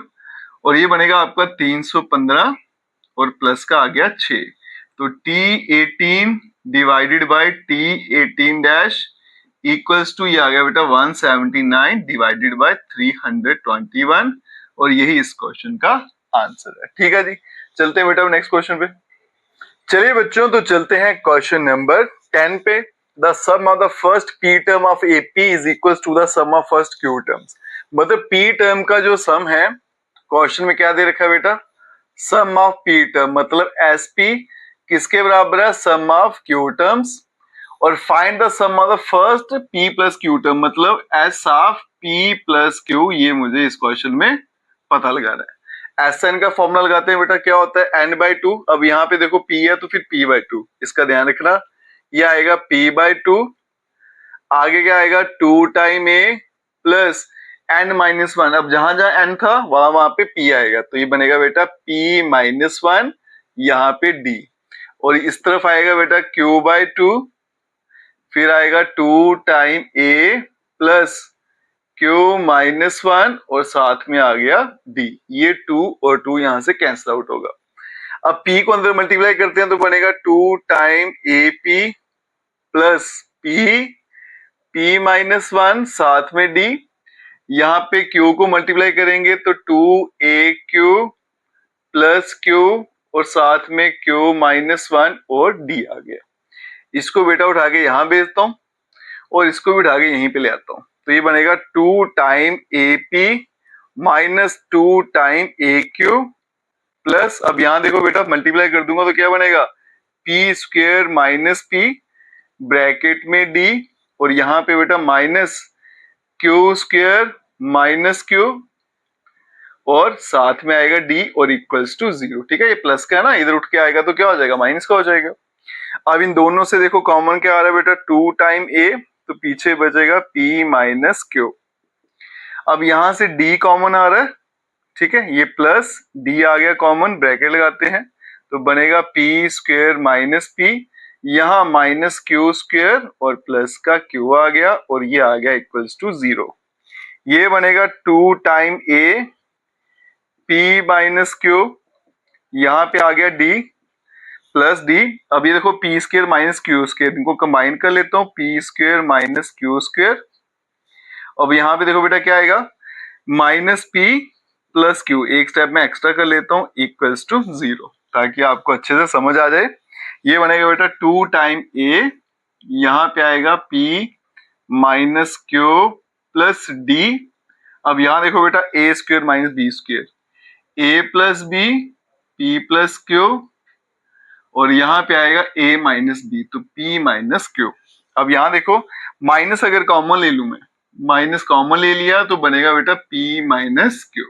और ये बनेगा आपका 315 और प्लस का आ गया 6, तो T18 divided by T18 dash equals to, ये आ गया बेटा 179 डिवाइडेड बाय 321, और यही इस क्वेश्चन का आंसर है। ठीक है जी, चलते हैं बेटा नेक्स्ट क्वेश्चन पे। चलिए बच्चों, तो चलते हैं क्वेश्चन नंबर 10 पे। The sum of the first P term of AP is equal to the sum of first Q terms. मतलब पी टर्म का जो सम है, क्वेश्चन में क्या दे रखा है बेटा, सम ऑफ पी टर्म, मतलब SP किसके बराबर है, सम ऑफ क्यू टर्म्स, और find the sum of the first P plus Q term, मतलब S of P plus Q, ये मुझे इस क्वेश्चन में पता लगाना है। SN का फॉर्मूला लगाते हैं बेटा, क्या होता है n/2। अब यहाँ पे देखो P है तो फिर P/2, इसका ध्यान रखना, ये आएगा P/2, आगे क्या आएगा 2 टाइम A प्लस n-1, अब जहां जहां n था वहां पे P आएगा, तो ये बनेगा बेटा P-1, यहाँ पे D, और इस तरफ आएगा बेटा Q/2, फिर आएगा 2 टाइम A प्लस Q-1 और साथ में आ गया D, ये 2 और 2 यहां से कैंसिल आउट होगा। अब P को अंदर मल्टीप्लाई करते हैं तो बनेगा 2 टाइम AP प्लस P-1 साथ में D, यहाँ पे Q को मल्टीप्लाई करेंगे तो 2AQ प्लस Q और साथ में Q-1 और D आ गया। इसको बेटा उठा के यहाँ भेजता हूं और इसको भी उठा के यहीं पे ले आता हूं, तो ये बनेगा 2 time AP minus 2 time AQ plus, अब यहां देखो बेटा मल्टीप्लाई कर दूंगा तो क्या बनेगा, P² माइनस P ब्रैकेट में D, और यहाँ पे बेटा माइनस Q² माइनस Q और साथ में आएगा D और इक्वल्स टू 0। ठीक है, ये प्लस का है ना, इधर उठ के आएगा तो क्या हो जाएगा, माइनस का हो जाएगा। अब इन दोनों से देखो कॉमन क्या आ रहा है बेटा, 2 टाइम A, तो पीछे बचेगा P माइनस Q। अब यहां से D कॉमन आ रहा है, ठीक है, ये प्लस D आ गया कॉमन, ब्रैकेट लगाते हैं तो बनेगा P² माइनस P, यहाँ माइनस Q² और प्लस का Q आ गया, और ये आ गया इक्वल्स टू 0। ये बनेगा 2 time A P minus Q, यहाँ पे आ गया D प्लस D। अब ये देखो P² माइनस Q², इनको कंबाइन कर लेता हूँ, P² माइनस Q²। अब यहाँ पे देखो बेटा क्या आएगा, माइनस P प्लस Q, एक स्टेप में एक्स्ट्रा कर लेता हूँ, इक्वल्स टू 0, ताकि आपको अच्छे से समझ आ जाए। ये बनेगा बेटा 2 टाइम A, यहाँ पे आएगा P minus Q plus D। अब यहाँ देखो बेटा A² minus B², A plus B P plus Q, और यहाँ पे आएगा A माइनस B, तो P माइनस Q। अब यहाँ देखो माइनस अगर कॉमन ले लूं मैं, माइनस कॉमन ले लिया तो बनेगा बेटा P माइनस Q,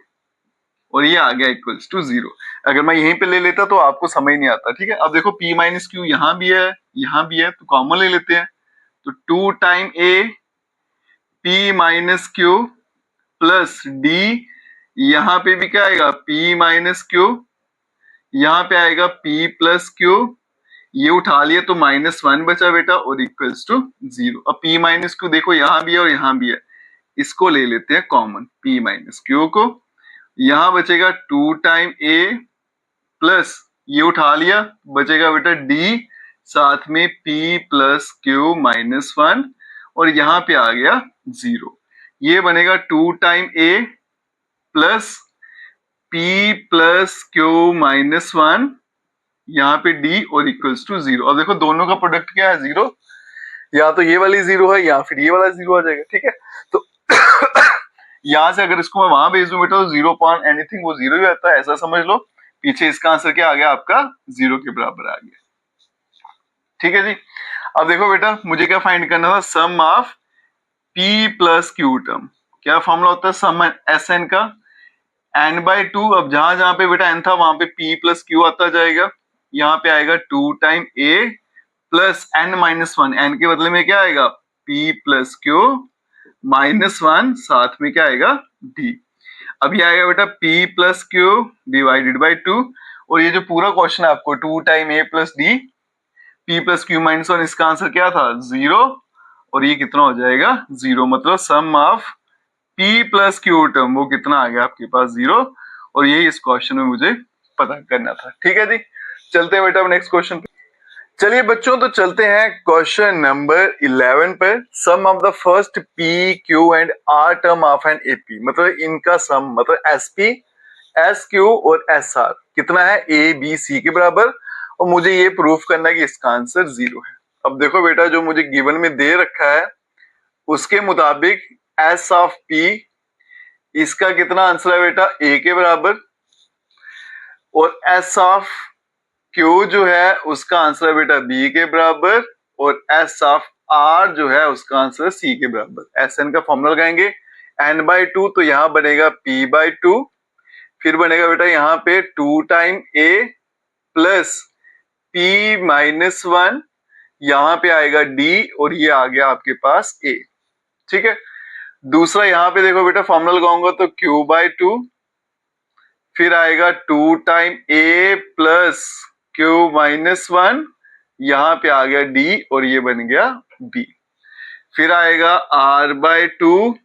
और ये आ गया इक्वल्स टू 0। अगर मैं यहीं पे ले लेता तो आपको समझ नहीं आता। ठीक है, अब देखो P माइनस Q यहाँ भी है, यहाँ भी है, तो कॉमन ले लेते हैं, तो 2 time A P minus Q plus D, यहाँ पे भी क्या आएगा P माइनस Q, यहाँ पे आएगा P प्लस Q, ये उठा लिया तो -1 बचा बेटा और इक्वल्स टू 0। अब P माइनस Q देखो यहाँ भी है और यहाँ भी है, इसको ले लेते हैं कॉमन P माइनस Q को, यहाँ बचेगा 2 टाइम A प्लस ये उठा लिया, बचेगा बेटा D साथ में P प्लस Q माइनस 1, और यहाँ पे आ गया 0। ये बनेगा 2 time A plus P plus Q minus 1, यहाँ पे D और इक्वल्स टू 0। अब देखो दोनों का प्रोडक्ट क्या है 0, या तो ये वाली 0 है या फिर ये वाला 0 आ जाएगा। ठीक है, तो यहां से अगर इसको मैं वहां भेज दूं बेटा तो 0 पॉइंट एनीथिंग वो 0 ही रहता है, ऐसा समझ लो। पीछे इसका आंसर क्या आ गया आपका 0 के बराबर आ गया। ठीक है जी। अब देखो बेटा मुझे क्या फाइंड करना था, sum of P plus Q term. क्या फॉर्मूला होता है सम एस एन का, एन बाई टू। अब जहां जहां पे बेटा एन था वहां पे पी प्लस क्यू आता जाएगा, यहाँ पे आएगा 2 time A plus N minus one, N के बदले में क्या आएगा P plus Q minus one, साथ में क्या आएगा डी। अब ये आएगा बेटा p plus Q divided by two, और ये जो पूरा क्वेश्चन है आपको 2 time a plus D p plus Q minus one, इसका आंसर क्या था 0, और ये कितना हो जाएगा 0, मतलब sum of p plus Q term वो कितना आ गया आपके पास 0, और यही इस क्वेश्चन में मुझे पता करना था। ठीक है जी, चलते हैं बेटा अब नेक्स्ट क्वेश्चन पे। चलिए बच्चों तो चलते हैं क्वेश्चन नंबर 11 पर। Sum of the first P Q and R term of N AP, मतलब इनका सम, मतलब एसपी एस क्यू और एस आर कितना है ए बी सी के बराबर, और मुझे ये प्रूफ करना है कि इसका आंसर 0 है। अब देखो बेटा जो मुझे गिवन में दे रखा है उसके मुताबिक एस ऑफ पी, इसका कितना आंसर है बेटा ए के बराबर, और एस ऑफ क्यू जो है उसका आंसर है बेटा बी के बराबर, और एस ऑफ आर जो है उसका आंसर सी के बराबर। एस एन का फॉर्मूला लगाएंगे एन बाई टू, तो यहां बनेगा पी बाई टू, फिर बनेगा बेटा यहाँ पे 2 time A plus P minus one, यहां पे आएगा डी, और ये आ गया आपके पास ए। ठीक है, दूसरा यहाँ पे देखो बेटा फॉर्मूला लगाऊंगा तो क्यू बाई टू, फिर आएगा 2 time A plus Q minus one, यहां पे आ गया डी, और ये बन गया बी। फिर आएगा आर बाई टू,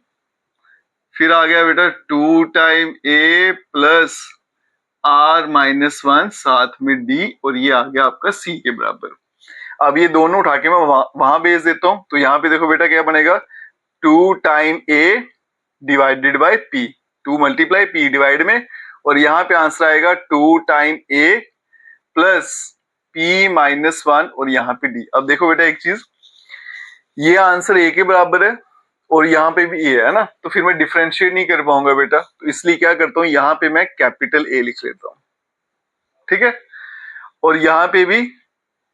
फिर आ गया बेटा 2 time A plus R minus one, साथ में डी, और ये आ गया आपका सी के बराबर। अब ये दोनों उठा के मैं वहां भेज देता हूं, तो यहाँ पे देखो बेटा क्या बनेगा 2 time A divided by P, 2 multiply P divide में, और यहाँ पे आंसर आएगा 2 time A plus P minus one, और यहाँ पे डी। अब देखो बेटा एक चीज, ये आंसर ए के बराबर है और यहाँ पे भी ए है ना, तो फिर मैं डिफरेंशिएट नहीं कर पाऊंगा बेटा, तो इसलिए क्या करता हूँ यहाँ पे मैं कैपिटल ए लिख लेता हूँ। ठीक है, और यहाँ पे भी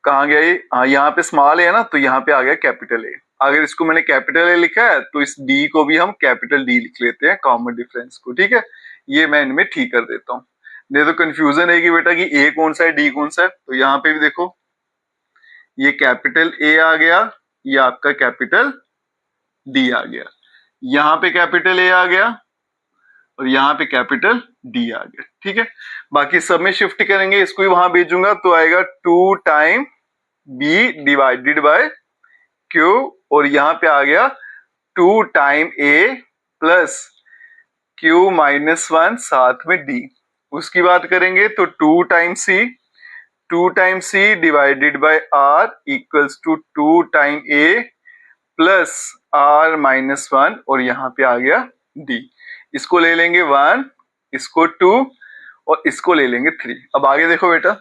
कहाँ गया ये, हाँ यहाँ पे स्मॉल है ना, तो यहाँ पे आ गया कैपिटल ए। अगर इसको मैंने कैपिटल ए लिखा है तो इस डी को भी हम कैपिटल डी लिख लेते हैं, कॉमन डिफरेंस को। ठीक है, ये मैं इनमें ठीक कर देता हूँ, नहीं तो कंफ्यूजन है कि बेटा कि ए कौन सा है डी कौन सा है। तो यहाँ पे भी देखो ये कैपिटल ए आ गया, ये आपका कैपिटल डी आ गया, यहाँ पे कैपिटल ए आ गया और यहाँ पे कैपिटल डी आ गया। ठीक है, बाकी सब में शिफ्ट करेंगे, इसको भी वहां भेजूंगा तो आएगा 2 time B divided by Q, और यहाँ पे आ गया 2 time A plus Q minus one, साथ में डी। उसकी बात करेंगे तो 2 time C divided by R equals to 2 time A plus R minus one, और यहाँ पे आ गया डी। इसको ले लेंगे 1, इसको 2, और इसको ले लेंगे 3। अब आगे देखो बेटा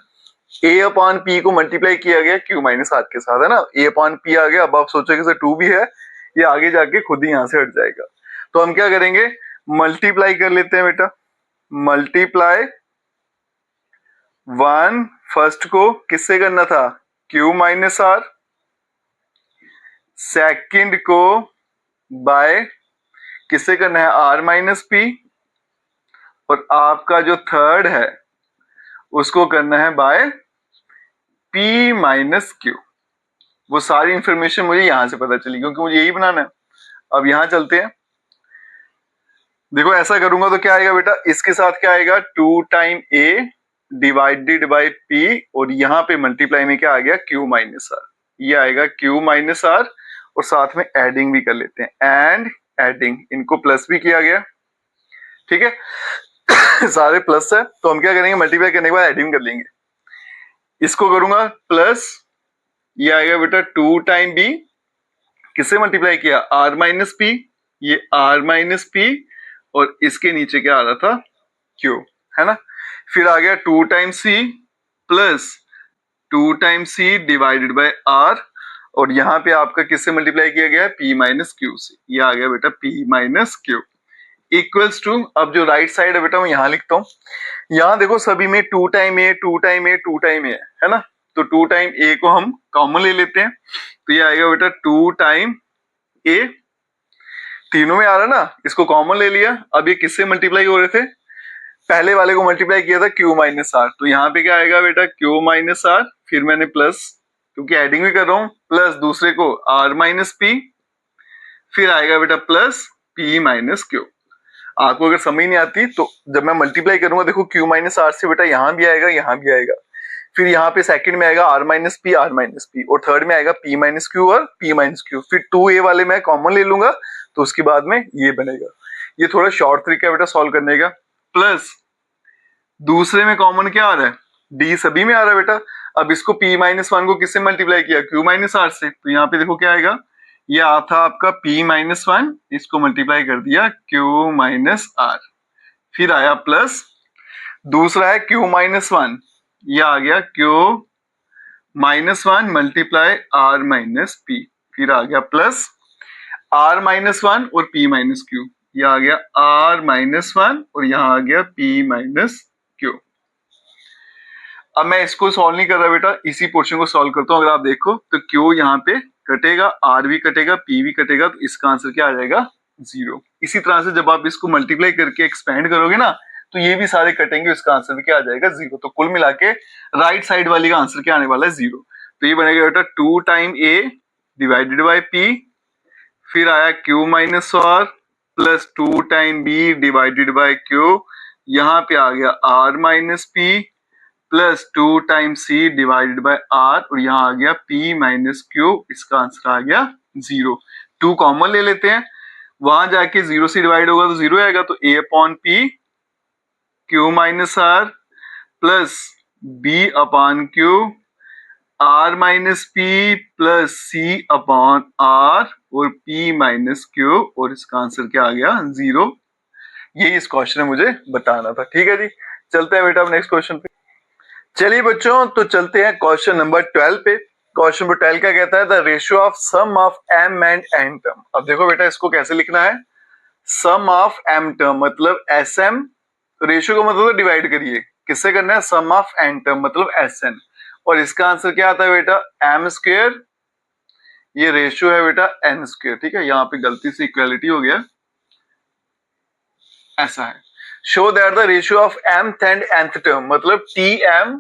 a अपॉन p को मल्टीप्लाई किया गया q माइनस आर के साथ, है ना, a अपॉन p आ गया। अब आप सोचोगे सर 2 भी है, ये आगे जाके खुद ही यहां से हट जाएगा, तो हम क्या करेंगे मल्टीप्लाई कर लेते हैं बेटा। मल्टीप्लाई 1 फर्स्ट को किससे करना था q माइनस आर, सेकेंड को बाय किससे करना है r माइनस पी, और आपका जो थर्ड है उसको करना है बाय p माइनस क्यू। वो सारी इंफॉर्मेशन मुझे यहां से पता चली क्योंकि मुझे यही बनाना है। अब यहां चलते हैं, देखो ऐसा करूंगा तो क्या आएगा बेटा, इसके साथ क्या आएगा 2 time a divided by p, और यहाँ पे मल्टीप्लाई में क्या आ गया q माइनस आर, ये आएगा q माइनस आर, और साथ में एडिंग भी कर लेते हैं, एंड एडिंग, इनको प्लस भी किया गया। ठीक है सारे प्लस है, तो हम क्या करेंगे मल्टीप्लाई करने के बाद एडिंग कर लेंगे। इसको करूंगा प्लस, ये आएगा बेटा 2 टाइम b, किससे मल्टीप्लाई किया r माइनस पी, ये r माइनस पी, और इसके नीचे क्या आ रहा था q, है ना। फिर आ गया 2 time c plus 2 time c divided by r, और यहाँ पे आपका किससे मल्टीप्लाई किया गया p माइनस क्यू से, ये आ गया बेटा p minus Q. Equals to, अब जो राइट साइड है बेटा मैं यहाँ लिखता हूँ। यहाँ देखो सभी में 2 टाइम ए 2 टाइम ए 2 टाइम ए है ना, तो 2 टाइम ए को हम कॉमन ले लेते हैं, तो ये आएगा बेटा 2 टाइम ए, तीनों में आ रहा है ना, इसको कॉमन ले लिया। अब ये किससे मल्टीप्लाई हो रहे थे, पहले वाले को मल्टीप्लाई किया था क्यू माइनस आर, तो यहाँ पे क्या आएगा बेटा क्यू माइनस आर, फिर मैंने प्लस, क्योंकि एडिंग भी कर रहा हूँ, प्लस दूसरे को आर माइनस पी, फिर आएगा बेटा प्लस पी माइनस क्यू। आपको अगर समझ नहीं आती तो जब मैं मल्टीप्लाई करूंगा देखो क्यू माइनस आर से बेटा यहाँ भी आएगा यहाँ भी आएगा, फिर यहाँ पे सेकंड में आएगा आर माइनस पी और थर्ड में आएगा पी माइनस क्यू और पी माइनस क्यू, फिर 2a वाले मैं कॉमन ले लूंगा तो उसके बाद में ये बनेगा। ये थोड़ा शॉर्ट तरीका है बेटा सॉल्व करने का। प्लस दूसरे में कॉमन क्या आ रहा है, डी सभी में आ रहा है बेटा। अब इसको p माइनस वन को किससे मल्टीप्लाई किया, q माइनस आर से, तो यहाँ पे देखो क्या आएगा, ये आ था आपका p माइनस वन, इसको मल्टीप्लाई कर दिया q माइनस आर, फिर आया प्लस, दूसरा है q माइनस वन, ये आ गया q minus one multiply r minus p, फिर आ गया प्लस r माइनस वन और p माइनस q, ये आ गया r माइनस वन और यहाँ आ गया p माइनस q। अब मैं इसको सॉल्व नहीं कर रहा बेटा, इसी पोर्शन को सॉल्व करता हूँ। अगर आप देखो तो q यहाँ पे कटेगा, r भी कटेगा, p भी कटेगा, तो इसका आंसर क्या आ जाएगा 0। इसी तरह से जब आप इसको मल्टीप्लाई करके एक्सपेंड करोगे ना तो ये भी सारे कटेंगे, इसका आंसर भी क्या आ जाएगा 0। तो कुल मिला के राइट साइड वाली का आंसर क्या आने वाला है 0। तो ये बनेगा बेटा 2 time a divided by p, फिर आया q minus R plus 2 time b divided by q, यहाँ पे आ गया r minus p plus 2 time c divided by r और यहाँ आ गया p माइनस क्यू, इसका आंसर आ गया 0। 2 कॉमन ले लेते हैं, वहां जाके 0 से डिवाइड होगा तो 0 आएगा, तो a upon p q minus r plus b upon q r minus p plus c upon r और p माइनस q, और इसका आंसर क्या आ गया 0। यही इस क्वेश्चन में मुझे बताना था। ठीक है जी, चलते हैं बेटा अब नेक्स्ट क्वेश्चन पे। चलिए बच्चों, तो चलते हैं क्वेश्चन नंबर 12 पे। क्वेश्चन नंबर 12 क्या कहता है, the ratio of sum of m and n term. अब देखो बेटा इसको कैसे लिखना है, सम ऑफ m टर्म मतलब sm, रेशियो का मतलब डिवाइड करिए, किससे करना है, सम ऑफ n टर्म मतलब sn, और इसका आंसर क्या आता है बेटा m स्क्वायर, ये रेशियो है बेटा n स्क्वायर। ठीक है, यहाँ पे गलती से इक्वालिटी हो गया, ऐसा है। Show that the ratio of mth and nth term मतलब tm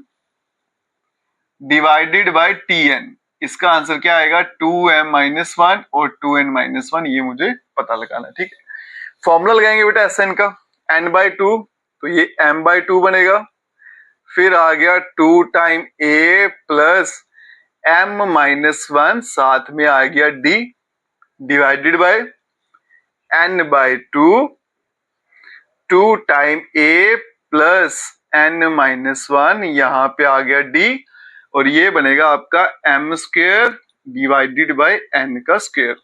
डिवाइडेड बाय tn, इसका आंसर क्या आएगा 2m माइनस वन और 2n माइनस वन, ये मुझे पता लगाना है। ठीक है, फॉर्मूला लगाएंगे बेटा sn का, n बाई 2, तो ये m बाई 2 बनेगा, फिर आ गया 2 time a plus m minus one, साथ में आ गया d divided by n by 2, 2 time a plus n minus one, यहाँ पे आ गया d, और ये बनेगा आपका m square divided by n का स्क्वायर।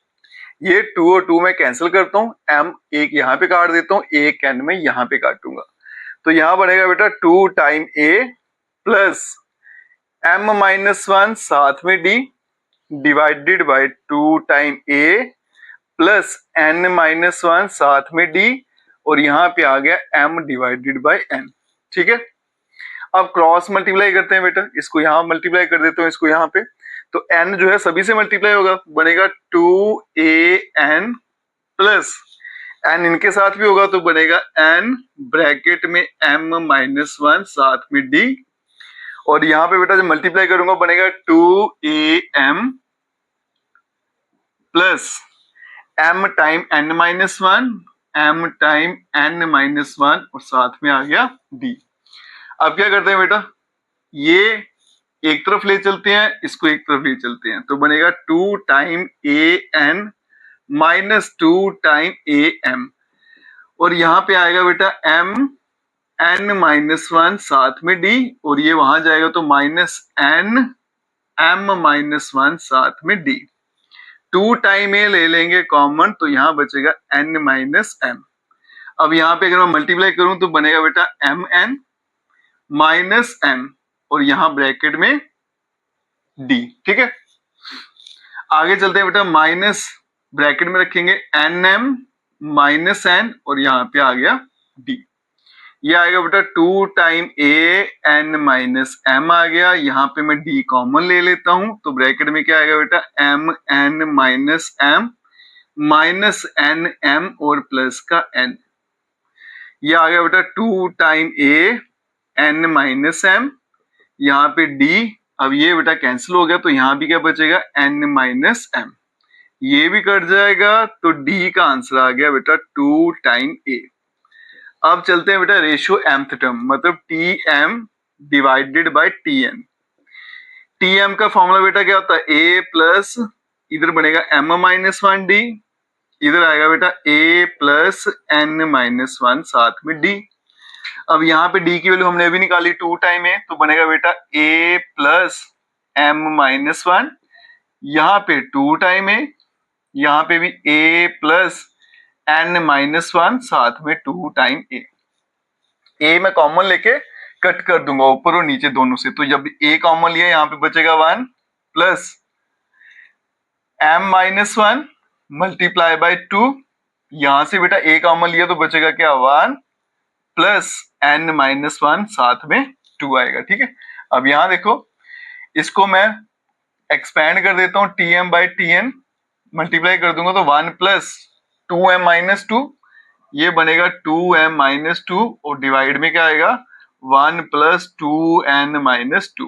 ये 2 और 2 में कैंसिल करता हूँ, m एक यहाँ पे काट देता हूँ, एक n में यहाँ पे काटूंगा, तो यहाँ बनेगा बेटा 2 time a plus m minus one साथ में d divided by 2 time a plus n minus one साथ में d, और यहाँ पे आ गया m डिवाइडेड बाय n। ठीक है, अब क्रॉस मल्टीप्लाई करते हैं बेटा, इसको यहाँ मल्टीप्लाई कर देता हूँ, इसको यहाँ पे, तो n जो है सभी से मल्टीप्लाई होगा, बनेगा 2an प्लस n इनके साथ भी होगा तो बनेगा n ब्रैकेट में m माइनस वन साथ में d, और यहाँ पे बेटा जब मल्टीप्लाई करूंगा बनेगा 2am plus m time n minus one, m time n minus one, और साथ में आ गया d। अब क्या करते हैं बेटा, ये एक तरफ ले चलते हैं, इसको एक तरफ ले चलते हैं, तो बनेगा 2 time an minus 2 time am, और यहाँ पे आएगा बेटा m n माइनस वन साथ में d, और ये वहां जाएगा तो minus n m minus one साथ में d। 2 टाइम a ले लेंगे कॉमन, तो यहाँ बचेगा n माइनस m। अब यहाँ पे अगर मैं मल्टीप्लाई करूं तो बनेगा बेटा mn माइनस m, और यहाँ ब्रैकेट में d। ठीक है, आगे चलते हैं बेटा, माइनस ब्रैकेट में रखेंगे nm माइनस एन और यहाँ पे आ गया डी। ये आएगा बेटा 2 time A N minus M आ गया। यहाँ पे मैं डी कॉमन ले लेता हूं तो ब्रैकेट में क्या आएगा बेटा M N minus M minus N M और प्लस का एन। ये आ गया बेटा 2 time A N minus M, यहाँ पे डी। अब ये बेटा कैंसिल हो गया तो यहाँ भी क्या बचेगा एन माइनस एम, ये भी कट जाएगा तो डी का आंसर आ गया बेटा 2 टाइम ए। अब चलते हैं बेटा रेशियो mth टर्म, मतलब T M divided by T N. T M का फॉर्मूला बेटा क्या होता है ए प्लस, इधर बनेगा एम माइनस वन डी, इधर आएगा बेटा ए प्लस एन माइनस वन साथ में डी। अब यहाँ पे डी की वैल्यू हमने अभी निकाली 2 टाइम ए, तो बनेगा बेटा ए प्लस एम माइनस वन, यहाँ पे 2 टाइम ए, यहाँ पे भी ए प्लस एन माइनस वन साथ में 2 टाइम ए। ए मैं कॉमन लेके कट कर दूंगा ऊपर और नीचे दोनों से, तो जब ए कॉमन लिया यहाँ पे बचेगा 1 plus M minus one multiply by 2, यहां से बेटा ए कॉमन लिया तो बचेगा क्या 1 प्लस एन माइनस वन साथ में 2 आएगा। ठीक है, अब यहां देखो इसको मैं एक्सपैंड कर देता हूं T M by T N, multiply कर दूंगा तो 1 प्लस 2m माइनस 2, ये बनेगा 2m माइनस 2 और डिवाइड में क्या आएगा 1 प्लस 2n माइनस 2,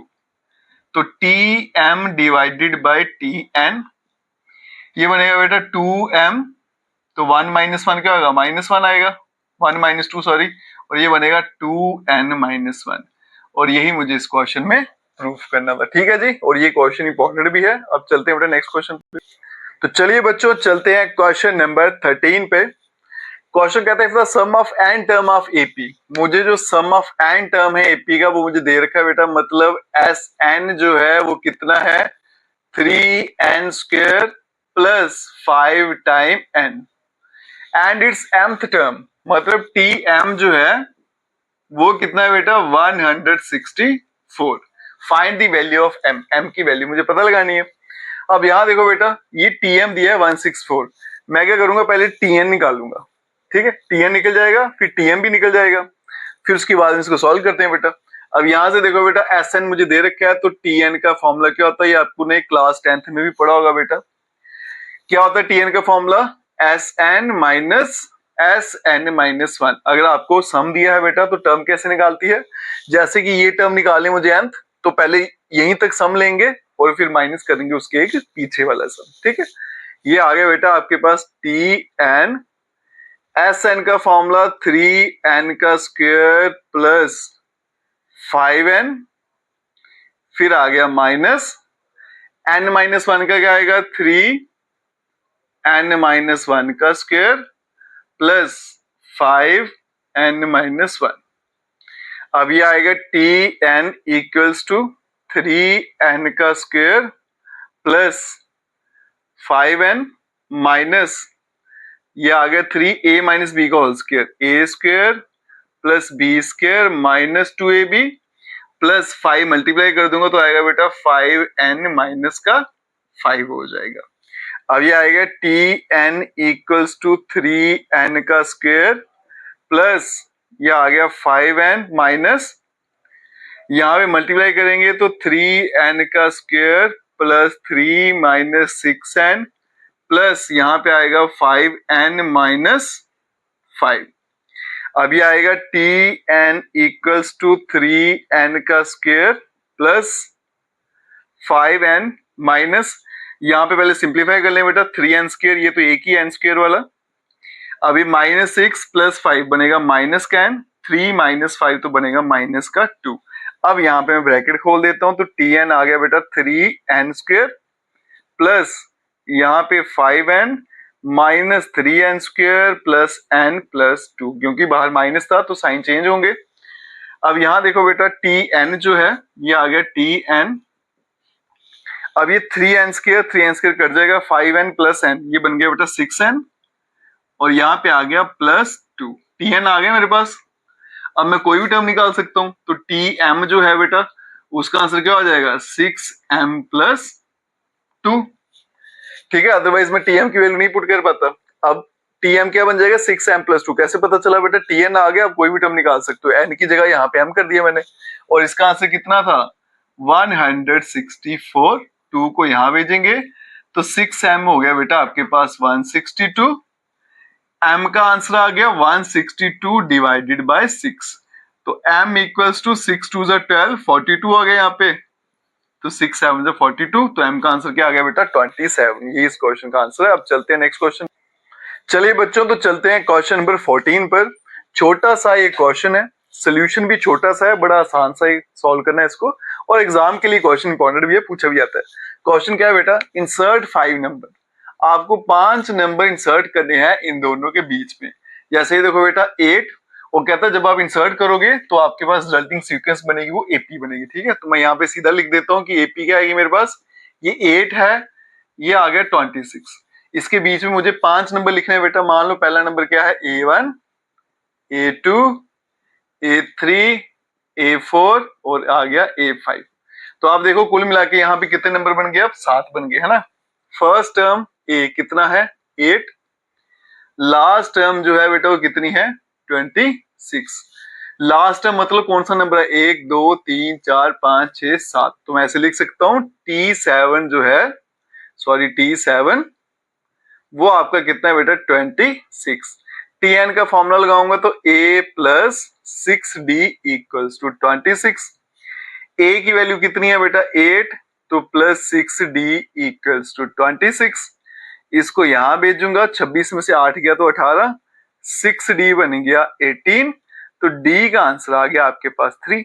तो tm डिवाइडेड बाय tn, ये बनेगा बेटा 2m, तो 1 माइनस वन क्या होगा माइनस वन आएगा, 1 माइनस 2 सॉरी, और ये बनेगा 2n माइनस वन, और यही मुझे इस क्वेश्चन में प्रूफ करना था। ठीक है जी, और ये क्वेश्चन इंपॉर्टेंट भी है। अब चलते हैं बेटा नेक्स्ट क्वेश्चन पे। तो चलिए बच्चों चलते हैं क्वेश्चन नंबर 13 पे। क्वेश्चन कहता है sum of N term of AP, मुझे जो सम ऑफ एन टर्म है एपी का वो मुझे दे रखा है बेटा, मतलब एस एन जो है वो कितना है 3n square plus 5 time n, and it's mth term मतलब टी एम जो है वो कितना है बेटा 164। Find the value of m, m की वैल्यू मुझे पता लगानी है। अब यहां देखो बेटा ये tm दिया है 164, मैं क्या करूंगा पहले tn निकालूंगा। ठीक है, tn निकल जाएगा फिर tm भी निकल जाएगा, फिर उसके बाद इसको सॉल्व करते हैं बेटा। अब यहां से देखो बेटा sn मुझे दे रखा है, तो tn का फॉर्मूला क्या होता है ये आपको ने क्लास 10th में भी पढ़ा होगा बेटा। क्या होता है tn का formula sn minus sn minus one. अगर आपको सम दिया है बेटा तो टर्म कैसे निकालती है, जैसे कि ये टर्म निकालने मुझे nth, तो पहले यहीं तक सम लेंगे और फिर माइनस करेंगे उसके एक पीछे वाला सम। ठीक है, ये आ गया बेटा आपके पास tn, sn का फॉर्मूला 3n का स्क्वायर प्लस 5n, फिर आ गया माइनस n माइनस वन का क्या आएगा 3n माइनस वन का square plus 5n minus one. अब ये आएगा tn इक्वल्स टू 3n का स्क्वायर प्लस 5n माइनस ये आ गया 3a माइनस बी का whole square, a square plus B square minus 2ab plus 5 multiply कर दूंगा तो आएगा बेटा 5n माइनस का 5 हो जाएगा। अब ये आएगा tn इक्वल्स टू 3n का स्क्वायर प्लस ये आ गया 5n माइनस, यहाँ पे मल्टीप्लाई करेंगे तो 3n का square plus 3 minus 6n plus यहाँ पे आएगा 5n माइनस 5। अब ये आएगा tn इक्वल्स टू 3n का स्क्वायर प्लस 5n माइनस, यहाँ पे पहले सिंप्लीफाई कर लें बेटा 3n स्क्वायर, ये तो एक ही n स्क्वायर वाला। अभी माइनस 6 प्लस 5 बनेगा माइनस का n, 3 माइनस 5 तो बनेगा माइनस का 2। अब यहाँ पे मैं ब्रैकेट खोल देता हूं तो tn आ गया बेटा 3n स्क्वायर प्लस यहाँ पे 5n minus 3n square plus n plus 2, क्योंकि बाहर माइनस था तो साइन चेंज होंगे। अब यहाँ देखो बेटा tn जो है ये आ गया tn, अब ये 3n स्क्वायर कट जाएगा, 5n प्लस n ये बन गया बेटा 6n और यहाँ पे आ गया प्लस 2, tn आ गया मेरे पास। अब मैं कोई भी टर्म निकाल सकता हूं, तो tm जो है बेटा उसका आंसर क्या हो जाएगा 6m प्लस 2। ठीक है, अदरवाइज मैं tm की वैल्यू नहीं पुट कर पाता। अब टीएम क्या बन जाएगा 6m+2। कैसे पता चला बेटा? टीएन आ गया, आप कोई भी टर्म निकाल सकते हो, एन की जगह यहाँ पे एम कर दिया मैंने। और इसका आंसर कितना था? 164। 2 को यहाँ भेजेंगे तो 6m हो गया बेटा आपके पास 162। m का आंसर आ गया 162 डिवाइडेड बाय 6। तो m इक्वल्स टू 6 2 12, 42 आ गया यहाँ पे। तो 6 7 42। तो m का आंसर क्या आ गया बेटा? 27। ये इस क्वेश्चन का आंसर है। अब चलते हैं नेक्स्ट क्वेश्चन। चलिए बच्चों, तो चलते हैं क्वेश्चन नंबर 14 पर। छोटा सा ये क्वेश्चन है, सोल्यूशन भी छोटा सा है, बड़ा आसान सा ही सॉल्व करना है इसको, और एग्जाम के लिए क्वेश्चन इंपॉर्टेंट भी है, पूछा भी जाता है। क्वेश्चन क्या है बेटा? Insert 5 number. आपको 5 नंबर इंसर्ट करने हैं इन दोनों के बीच में। जैसे ही देखो बेटा 8, वो कहता है जब आप इंसर्ट करोगे तो आपके पास रिजल्टिंग सीक्वेंस बनेगी, वो एपी बनेगी। ठीक है, तो मैं यहाँ पे सीधा लिख देता हूँ कि एपी क्या आएगी मेरे पास? ये 8 है, ये आ गया 26। इसके बीच में मुझे 5 नंबर लिखने हैं बेटा। मान लो पहला नंबर क्या है? A1, A2, A3, A4 और आ गया A5। तो आप देखो कुल मिला के यहाँ पे कितने नंबर बन गए? अब 7 बन गए, है ना। फर्स्ट टर्म A कितना है? 8। लास्ट टर्म जो है बेटा वो कितनी है? 26। लास्ट टर्म मतलब कौन सा नंबर है? 1 2 3 4 5 6 7। तो मैं ऐसे लिख सकता हूं T7 जो है, सॉरी T7 वो आपका कितना है बेटा? 26। Tn का फॉर्मूला लगाऊंगा तो A+6D इक्वल्स टू 26। A की वैल्यू कितनी है बेटा? 8। तो +6D इक्वल्स टू 26। इसको यहां भेजूंगा, 26 में से 8 गया तो 18, 6D बन गया 18। तो D का आंसर आ गया आपके पास 3।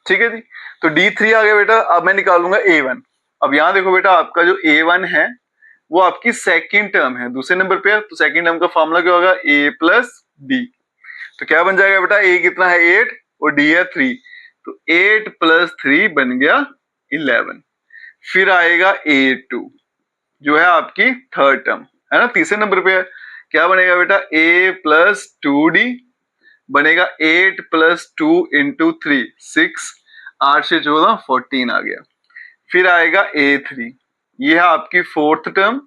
ठीक है जी, तो D3 आ गया बेटा। अब मैं निकालूंगा A1। अब यहां देखो बेटा, आपका जो A1 है वो आपकी सेकंड टर्म है, दूसरे नंबर पे है, तो सेकंड टर्म का फॉर्मूला क्या होगा? A+D। तो क्या बन जाएगा बेटा? A कितना है? 8 और D है 3। तो 8 + 3 बन गया 11। फिर आएगा A2 जो है आपकी थर्ड टर्म, है ना, तीसरे नंबर पे है। क्या बनेगा बेटा? A+2D बनेगा 8 + 2 × 3 6। 8 से 14 14 आ गया। फिर आएगा A3, ये है आपकी फोर्थ टर्म।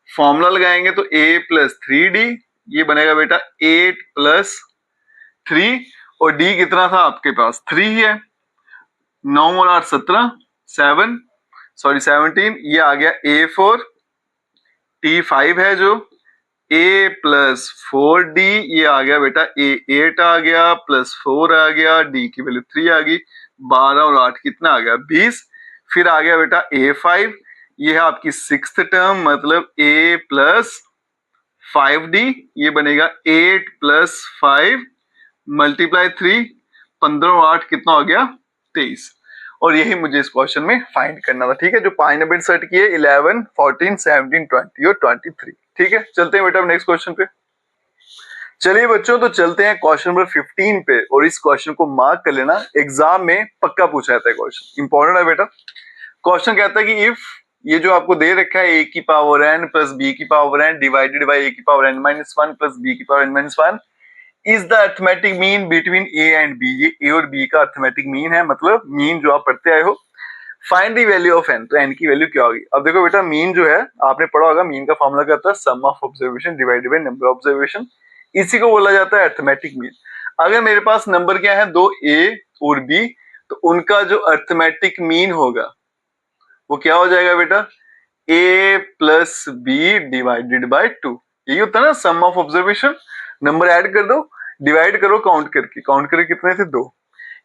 फॉर्मूला लगाएंगे तो A+3D, ये बनेगा बेटा 8 + 3। और D कितना था आपके पास? 3 ही है। 9 और 8 17, 17, ये आ गया A4। T5 है जो A+4D, ये आ गया बेटा A8 आ गया, +4 आ गया, D की वैल्यू 3 आ गई। 12 और 8 कितना आ गया? 20। फिर आ गया बेटा A5, ये है आपकी सिक्स्थ टर्म, मतलब A+5D, ये बनेगा 8 + 5 × 3, 15 और 8 कितना हो गया? 23। और यही मुझे इस क्वेश्चन में फाइंड करना था। ठीक है, जो 5 नंबर इंसर्ट किए 11 14 17 20 और 23। ठीक है, चलते हैं बेटा नेक्स्ट क्वेश्चन पे। चलिए बच्चों, तो चलते हैं क्वेश्चन नंबर 15 पे, और इस क्वेश्चन को मार्क कर लेना, एग्जाम में पक्का पूछा जाता है, क्वेश्चन इंपॉर्टेंट है बेटा। क्वेश्चन कहता है कि इफ ये जो आपको दे रखा है a⁴n + b⁴n divided by a⁴n - 1 + b⁴n - 1 is the arithmetic mean between a and b। ये a और b का अर्थमेटिक मीन है, मतलब मीन जो आप पढ़ते आए हो। Find the value of n, तो n की वैल्यू क्या होगी? अब देखो बेटा, मीन जो है आपने पढ़ा होगा, मीन का फॉर्मूला क्या होता है? Sum of observation divided by number of observation. इसी को बोला जाता है अर्थमेटिक मीन। अगर मेरे पास नंबर क्या है? 2 a और b, तो उनका जो अर्थमेटिक मीन होगा वो क्या हो जाएगा बेटा? a + b divided by 2। यही होता है ना सम ऑफ ऑब्जर्वेशन। नंबर ऐड कर दो, डिवाइड करो काउंट करके कितने थे? 2।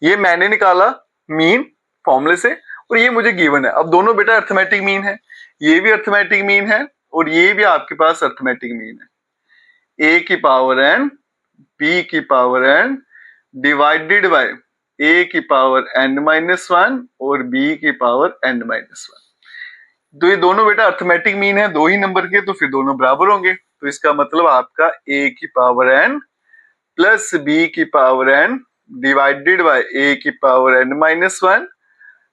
ये मैंने निकाला मीन फॉर्मूले से, और ये मुझे गिवन है। अब दोनों बेटा अर्थमेटिक मीन है, ये भी अर्थमेटिक मीन है और ये भी आपके पास अर्थमेटिक मीन है। a⁴n b⁴n divided by a⁴n - 1 और b⁴n - 1। तो ये दोनों बेटा अर्थमेटिक मीन है, दो ही नंबर के, तो फिर दोनों बराबर होंगे। तो इसका मतलब आपका a⁴n + b⁴n divided by a⁴n - 1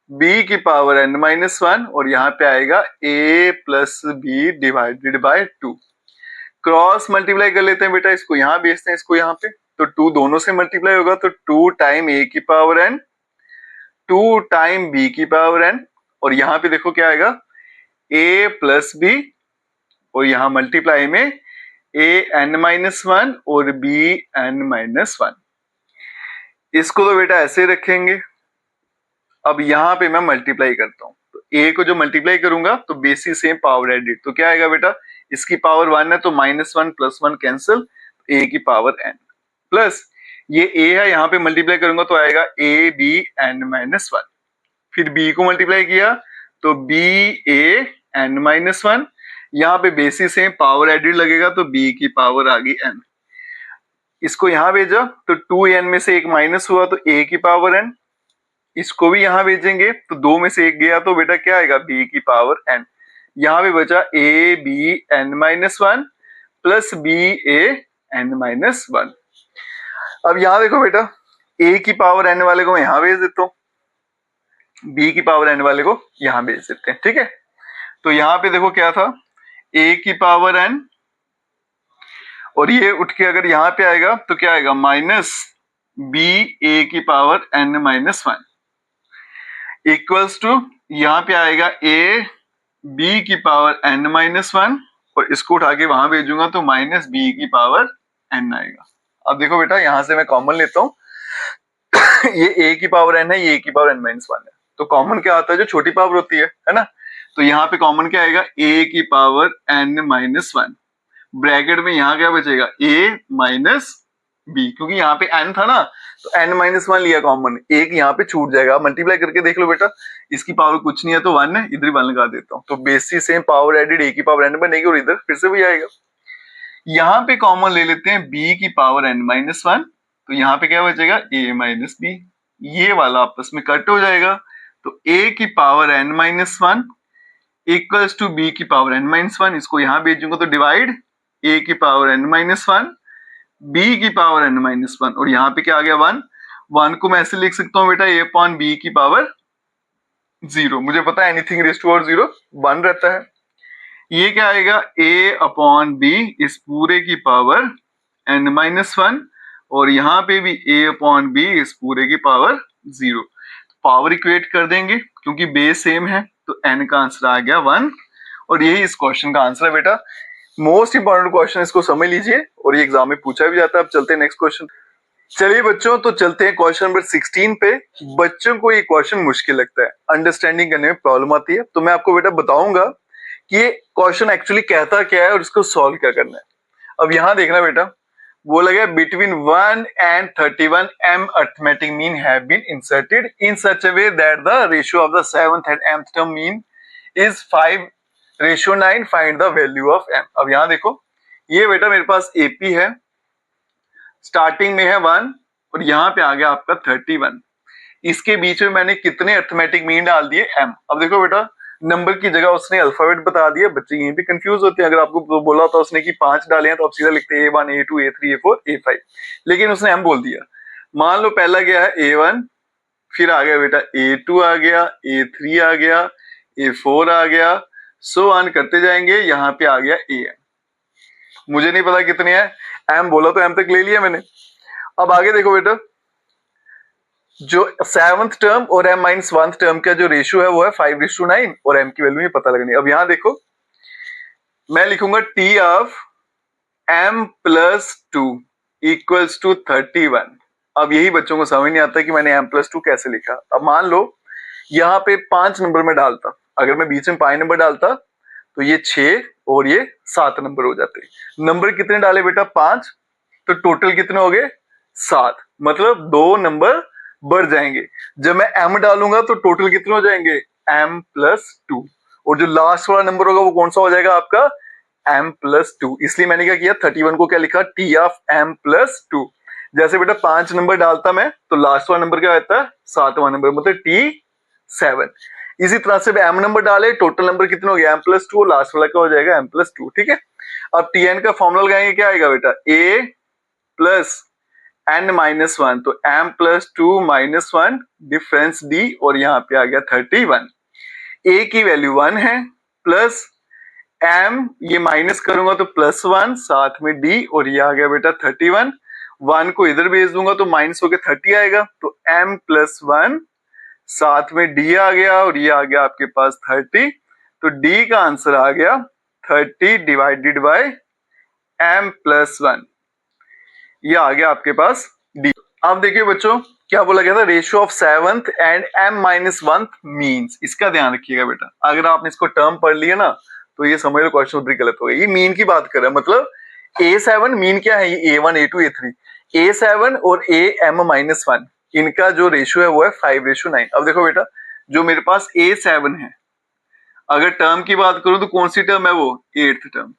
b⁴n - 1, और यहाँ पे आएगा a + b divided by 2। Cross multiply कर लेते हैं बेटा, इसको यहाँ भेजते हैं, इसको यहाँ पे, तो 2 दोनों से मल्टीप्लाई होगा, तो 2 टाइम a⁴n 2 टाइम b⁴n, और यहाँ पे देखो क्या आएगा? a + b, और यहाँ मल्टीप्लाई में an-1 और bn-1। इसको तो बेटा ऐसे रखेंगे। अब यहां पे मैं मल्टीप्लाई करता हूं, तो a को जो मल्टीप्लाई करूंगा तो बेसिस सेम पावर एडिड, तो क्या आएगा बेटा, इसकी पावर 1 है तो -1 + 1 कैंसिल, a की पावर n प्लस ये a है, यहां पे मल्टीप्लाई करूंगा तो आएगा abn-1। फिर b को मल्टीप्लाई किया तो ban-1, यहाँ पे बेसिस सेम पावर एडिड लगेगा तो b की पावर आ गई n। इसको यहां भेजा तो 2n में से एक माइनस हुआ तो a की पावर n, इसको भी यहां भेजेंगे तो 2 में से एक गया तो बेटा क्या आएगा, b की पावर n। यहां पे बचा abn-1 प्लस ban-1। अब यहां देखो बेटा, a की पावर n वाले को मैं यहां भेज देता हूं, b की पावर n वाले को यहां भेज देते हैं, ठीक है। तो यहां पे देखो क्या था, a की पावर n और ये उठ के अगर यहां पे आएगा तो क्या आएगा, माइनस b a की पावर n-1 इक्वल्स टू यहां पे आएगा a b की पावर n-1 और इसको उठा के वहां भेजूंगा तो माइनस b की पावर n आएगा। अब देखो बेटा, यहां से मैं कॉमन लेता हूं ये a की पावर n है, ये a की पावर n-1 है, तो कॉमन क्या आता है, जो छोटी पावर होती है ना। तो यहाँ पे कॉमन क्या आएगा, a की पावर n-1 ब्रैकेट में यहाँ क्या बचेगा, a माइनस b, क्योंकि यहाँ पे n था ना तो n-1 लिया कॉमन, एक यहाँ पे छूट जाएगा। मल्टीप्लाई करके देख लो बेटा, इसकी पावर कुछ नहीं है तो 1 है, इधर ही 1 लगा देता हूँ तो basis same power added a की पावर n बनेगी और इधर फिर से भी आएगा। यहाँ पे कॉमन ले लेते हैं b की पावर n-1, तो यहाँ पे क्या बचेगा, a माइनस b, ये वाला आपस में कट हो जाएगा तो a की power n-1 equals to b की पावर n-1, इसको यहां भेजूंगा तो डिवाइड a की पावर n-1 b की पावर n-1 और यहाँ पे क्या आ गया 1 को मैं ऐसे लिख सकता हूँ बेटा a अपॉन b की पावर 0, मुझे पता है एनीथिंग रेज़ टू पावर 0 1 रहता है। ये क्या आएगा, a अपॉन b इस पूरे की पावर n-1 और यहाँ पे भी a अपॉन b इस पूरे की पावर 0। पावर इक्वेट कर देंगे क्योंकि बेस सेम है तो n का आंसर आ गया 1 और यही इस क्वेश्चन का आंसर है बेटा। मोस्ट इंपॉर्टेंट क्वेश्चन, इसको समझ लीजिए और ये एग्जाम में पूछा भी जाता है। अब चलते हैं नेक्स्ट क्वेश्चन। चलिए बच्चों, तो चलते हैं क्वेश्चन नंबर 16 पे। बच्चों को ये क्वेश्चन मुश्किल लगता है, अंडरस्टैंडिंग करने में प्रॉब्लम आती है, तो मैं आपको बेटा बताऊंगा कि ये क्वेश्चन एक्चुअली कहता क्या है और इसको सॉल्व क्या करना है। अब यहां देखना बेटा, बोला गया between 1 and 31 m arithmetic mean have been inserted in such a way that the ratio of the 7th and mth term mean is 5:9, find the value of m। अब यहां देखो, ये बेटा मेरे पास AP है, स्टार्टिंग में है 1 और यहाँ पे आ गया आपका 31, इसके बीच में मैंने कितने अर्थमेटिक मीन डाल दिए m। अब देखो बेटा, नंबर की जगह उसने अल्फाबेट बता दिया, बच्चे यहीं पे कंफ्यूज होते हैं। अगर आपको बोला था उसने कि 5 डाले हैं तो आप सीधा लिखते हैं A1 A2 A3 A4 A5, लेकिन उसने m बोल दिया। मान लो पहला गया है A1, फिर आ गया बेटा A2 आ गया, A3 आ गया, A4 आ गया, सो ऑन करते जाएंगे, यहाँ पे आ गया AM। मुझे नहीं पता कितने हैं, m बोला तो m तक ले लिया मैंने। अब आगे देखो बेटा, जो 7th टर्म और m-1 टर्म का जो रेशियो है वो है 5:9 और m की वैल्यू नहीं पता लगनी। अब यहां देखो, मैं लिखूंगा t of m plus 2 equals to 31। अब यही बच्चों को समझ नहीं आता कि मैंने m प्लस 2 कैसे लिखा। अब मान लो यहाँ पे 5 नंबर में डालता, अगर मैं बीच में 5 नंबर डालता तो ये 6 और ये 7 नंबर हो जाते। नंबर कितने डाले बेटा, 5, तो टोटल कितने हो गए, 7, मतलब 2 नंबर बढ़ जाएंगे। जब मैं m डालूंगा तो टोटल कितने हो जाएंगे, m प्लस 2, और जो लास्ट वाला नंबर होगा वो कौन सा हो जाएगा आपका, m प्लस 2। इसलिए मैंने क्या किया, 31 को क्या लिखा, t ऑफ m प्लस 2। जैसे बेटा 5 नंबर डालता मैं तो लास्ट वाला नंबर क्या होता है, 7वां नंबर, मतलब t7। इसी तरह से m नंबर डाले, टोटल नंबर कितने हो गए, m प्लस 2, लास्ट वाला क्या हो जाएगा, m प्लस 2। ठीक है, अब tn का फॉर्मूला लगाएंगे, क्या आएगा बेटा, a प्लस n-1, तो m plus 2 minus 1 difference d और यहाँ पे आ गया 31। a की वैल्यू 1 है, प्लस m, ये माइनस करूंगा तो प्लस 1, साथ में d और ये आ गया बेटा 31। 1 को इधर भेज दूंगा तो माइनस होके 30 आएगा, तो m प्लस 1 साथ में d आ गया और ये आ गया आपके पास 30, तो d का आंसर आ गया 30 डिवाइडेड बाय m प्लस 1, ये आ गया आपके पास d। अब देखिए बच्चों क्या बोला गया था, ratio of seventh and m minus one means, इसका ध्यान रखिएगा बेटा। अगर आपने इसको टर्म पढ़ लिया ना तो ये समझ लो क्वेश्चन उधर गलत हो गया। ये मीन की बात कर रहा है, मतलब a7 मीन क्या है, ये a1 a2 a3, a7 और am माइनस वन, इनका जो रेशियो है वो है 5:9। अब देखो बेटा जो मेरे पास a7 है, अगर टर्म की बात करूं तो कौन सी टर्म है, वो 8th टर्म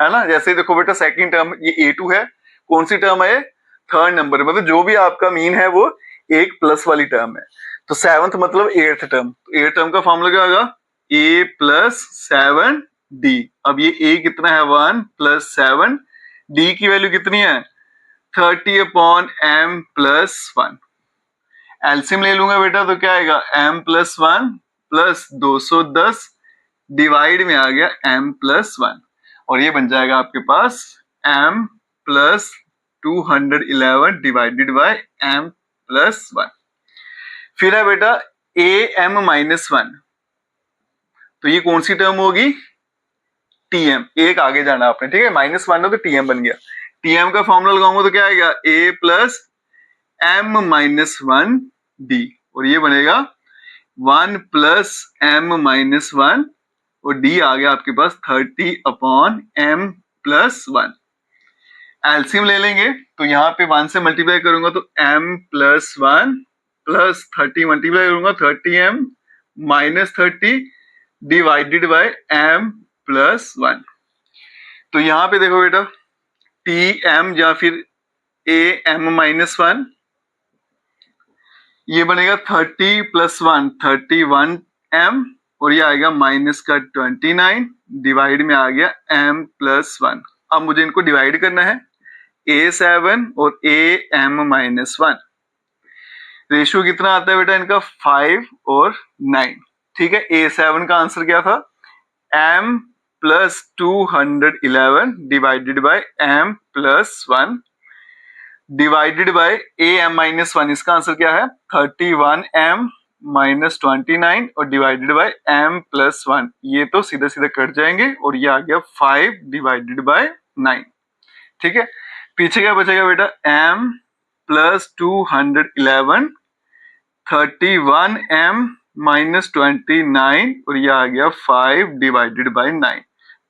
है ना। जैसे देखो बेटा सेकंड टर्म ये a2 है, कौन सी टर्म है, थर्ड नंबर, मतलब जो भी आपका मीन है वो एक प्लस वाली टर्म है। तो सेवंथ मतलब 8th टर्म, तो 8th टर्म का फॉर्मूला क्या होगा, a प्लस 7d। अब ये a कितना है 1 प्लस 7, d की वैल्यू कितनी है 30 अपॉन m प्लस 1। एलसीएम ले लूंगा बेटा तो क्या आएगा m प्लस 1 प्लस 210 डिवाइड में आ गया m प्लस 1, और ये बन जाएगा आपके पास m plus 211 divided by m plus 1। फिर है बेटा am माइनस 1, तो ये कौन सी टर्म होगी, tm, एक आगे जाना आपने, ठीक है, माइनस 1 हो तो tm बन गया। tm का फॉर्मूला लगाऊंगा तो क्या आएगा a plus m minus 1 d, और ये बनेगा 1 प्लस m माइनस 1, और d आ गया आपके पास 30 अपॉन m प्लस 1। एलसीएम ले लेंगे तो यहाँ पे 1 से मल्टीप्लाई करूंगा तो m प्लस 1 प्लस 30 मल्टीप्लाई करूंगा 30m minus 30 divided by m plus 1। तो यहाँ पे देखो बेटा tm या फिर am माइनस 1, ये बनेगा 30 प्लस 1 31m, और ये आएगा माइनस का 29 डिवाइड में आ गया m प्लस 1। अब मुझे इनको डिवाइड करना है, a7 और am माइनस 1, रेशियो कितना आता है बेटा इनका 5 और 9, ठीक है। a7 का आंसर क्या था m plus 211 divided by m plus 1 divided bye am minus 1, इसका आंसर क्या है 31m माइनस 29 और डिवाइडेड बाय m प्लस 1, ये तो सीधा सीधा कट जाएंगे और ये आ गया 5 डिवाइडेड बाय 9, ठीक है। पीछे क्या बचेगा बेटा m प्लस 211 31m माइनस 29, और ये आ गया 5 डिवाइडेड बाय 9,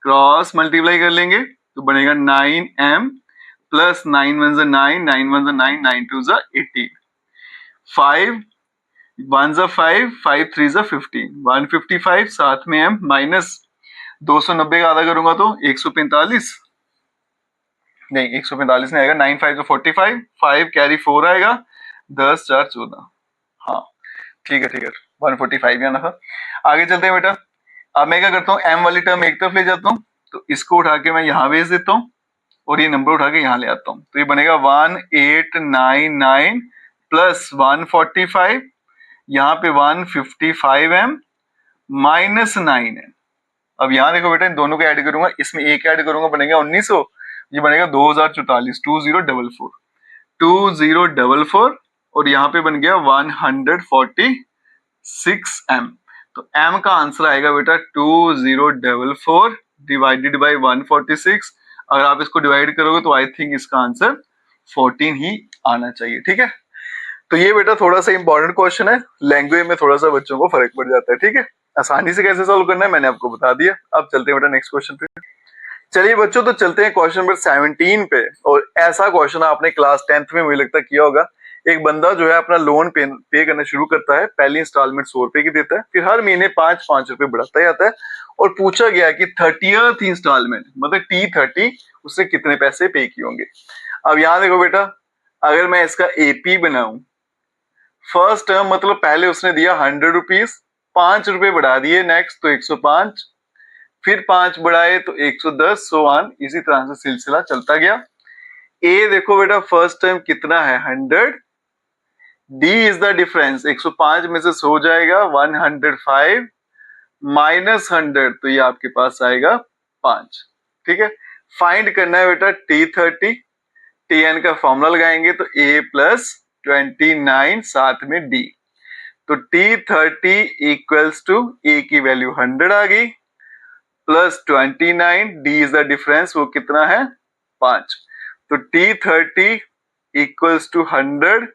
क्रॉस मल्टीप्लाई कर लेंगे तो बनेगा 9m प्लस 9 1 9 9 1 9 9 2 18, 5 1 5 5 3 15 155, साथ में m माइनस 290 का आधा करूंगा तो 145, नहीं 145 नहीं आएगा, 9 5 तो 45, 5 कैरी 4 आएगा, 10 4 14, हाँ ठीक है 145 आना था। आगे चलते हैं बेटा, अब मैं क्या करता हूँ m वाली टर्म एक तरफ ले जाता हूँ, तो इसको उठा के मैं यहाँ भेज देता हूँ और ये नंबर उठा के यहाँ ले आता हूँ, तो ये बनेगा 1899 प्लस 145, यहाँ पे 155m माइनस 9m। अब यहाँ देखो बेटा इन दोनों को ऐड करूंगा, इसमें एक ऐड करूंगा बनेगा 1900, ये बनेगा 2044 2044 और यहाँ पे बन गया 146m। तो m का आंसर आएगा बेटा 2044 डिवाइडेड बाय 146। अगर आप इसको डिवाइड करोगे तो आई थिंक इसका आंसर 14 ही आना चाहिए, ठीक है। तो ये बेटा थोड़ा सा इंपॉर्टेंट क्वेश्चन है, लैंग्वेज में थोड़ा सा बच्चों को फर्क पड़ जाता है, ठीक है। आसानी से कैसे सॉल्व करना है मैंने आपको बता दिया। अब चलते हैं बेटा नेक्स्ट क्वेश्चन पे। चलिए बच्चों तो चलते हैं क्वेश्चन नंबर 17 पे, और ऐसा क्वेश्चन आपने क्लास 10th में मुझे लगता है किया होगा। एक बंदा जो है अपना लोन पे करना शुरू करता है, पहली इंस्टॉलमेंट 100 रुपए की देता है, फिर हर महीने 5-5 रुपए बढ़ाता जाता है, और पूछा गया कि 30th इंस्टॉलमेंट मतलब T30 उससे कितने पैसे पे किए होंगे। अब यहाँ देखो बेटा, अगर मैं इसका AP बनाऊं, फर्स्ट टर्म मतलब पहले उसने दिया 100 रुपीज, 5 रुपए बढ़ा दिए नेक्स्ट तो 105, फिर 5 बढ़ाए तो 110, सो ऑन, इसी तरह से सिलसिला चलता गया। ए देखो बेटा फर्स्ट टर्म कितना है 100, डी इज द डिफरेंस, 105 में से सो जाएगा 105 माइनस 100, तो ये आपके पास आएगा 5, ठीक है। फाइंड करना है बेटा T30, Tn का फॉर्मूला लगाएंगे तो a प्लस 29 साथ में d, तो T30 इक्वल्स टू a की वैल्यू 100 आ गई plus 29, d is the difference, वो कितना है 5, तो T30 इक्वल्स टू 100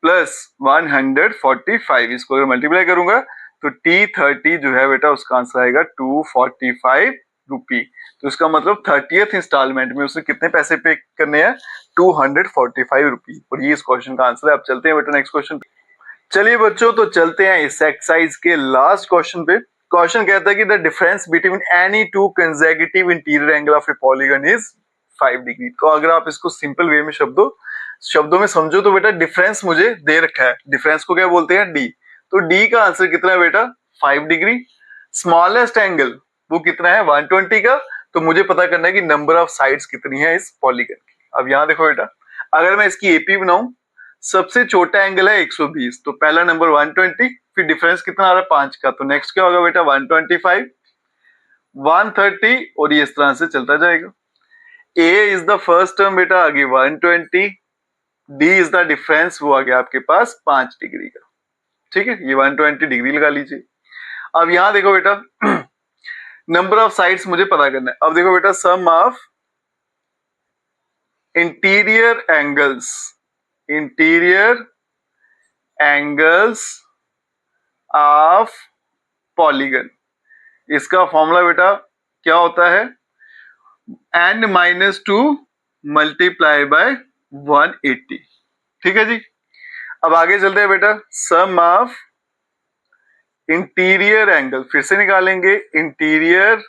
प्लस 145, इसको अगर मल्टीप्लाई करूंगा तो T30 जो है बेटा उसका आंसर आएगा 245 रुपी। तो इसका मतलब 30th इंस्टॉलमेंट में उसने कितने पैसे पे करने हैं, 245 रुपी। और ये इस क्वेश्चन का आंसर है। अब चलते हैं बेटा नेक्स्ट क्वेश्चन पे। चलिए बच्चों, तो चलते हैं इस एक्सरसाइज के लास्ट क्वेश्चन पे। क्वेश्चन कहता है कि the difference between any two consecutive interior angle of A polygon is 5 degree. तो अगर आप इसको सिंपल वे में शब्दों में समझो तो बेटा डिफरेंस मुझे दे रखा है, डिफरेंस को क्या बोलते हैं, डी। तो डी का आंसर कितना है बेटा, 5 डिग्री। स्मॉलेस्ट एंगल वो कितना है, 120 का। तो मुझे पता करना है कि नंबर ऑफ साइड्स कितनी है इस पॉलीगन की। अब यहां देखो बेटा, अगर मैं इसकी एपी बनाऊं, सबसे छोटा एंगल है 120, तो पहला नंबर 120, फिर डिफरेंस कितना आ रहा है 5 का, तो नेक्स्ट क्या होगा बेटा 125, 130 और ये इस तरह से चलता जाएगा। ए इज द फर्स्ट टर्म बेटा, आगे 120, डी इज द डिफरेंस, वो आ गया आपके पास 5 डिग्री का। ठीक है, ये 120 डिग्री लगा लीजिए। अब यहां देखो बेटा नंबर ऑफ साइड्स मुझे पता करना है। अब देखो बेटा sum of interior angles of polygon, इसका फॉर्मूला बेटा क्या होता है, n-2 मल्टीप्लाई बाय 180। ठीक है जी। अब आगे चलते हैं बेटा, सम ऑफ इंटीरियर एंगल, फिर से निकालेंगे, इंटीरियर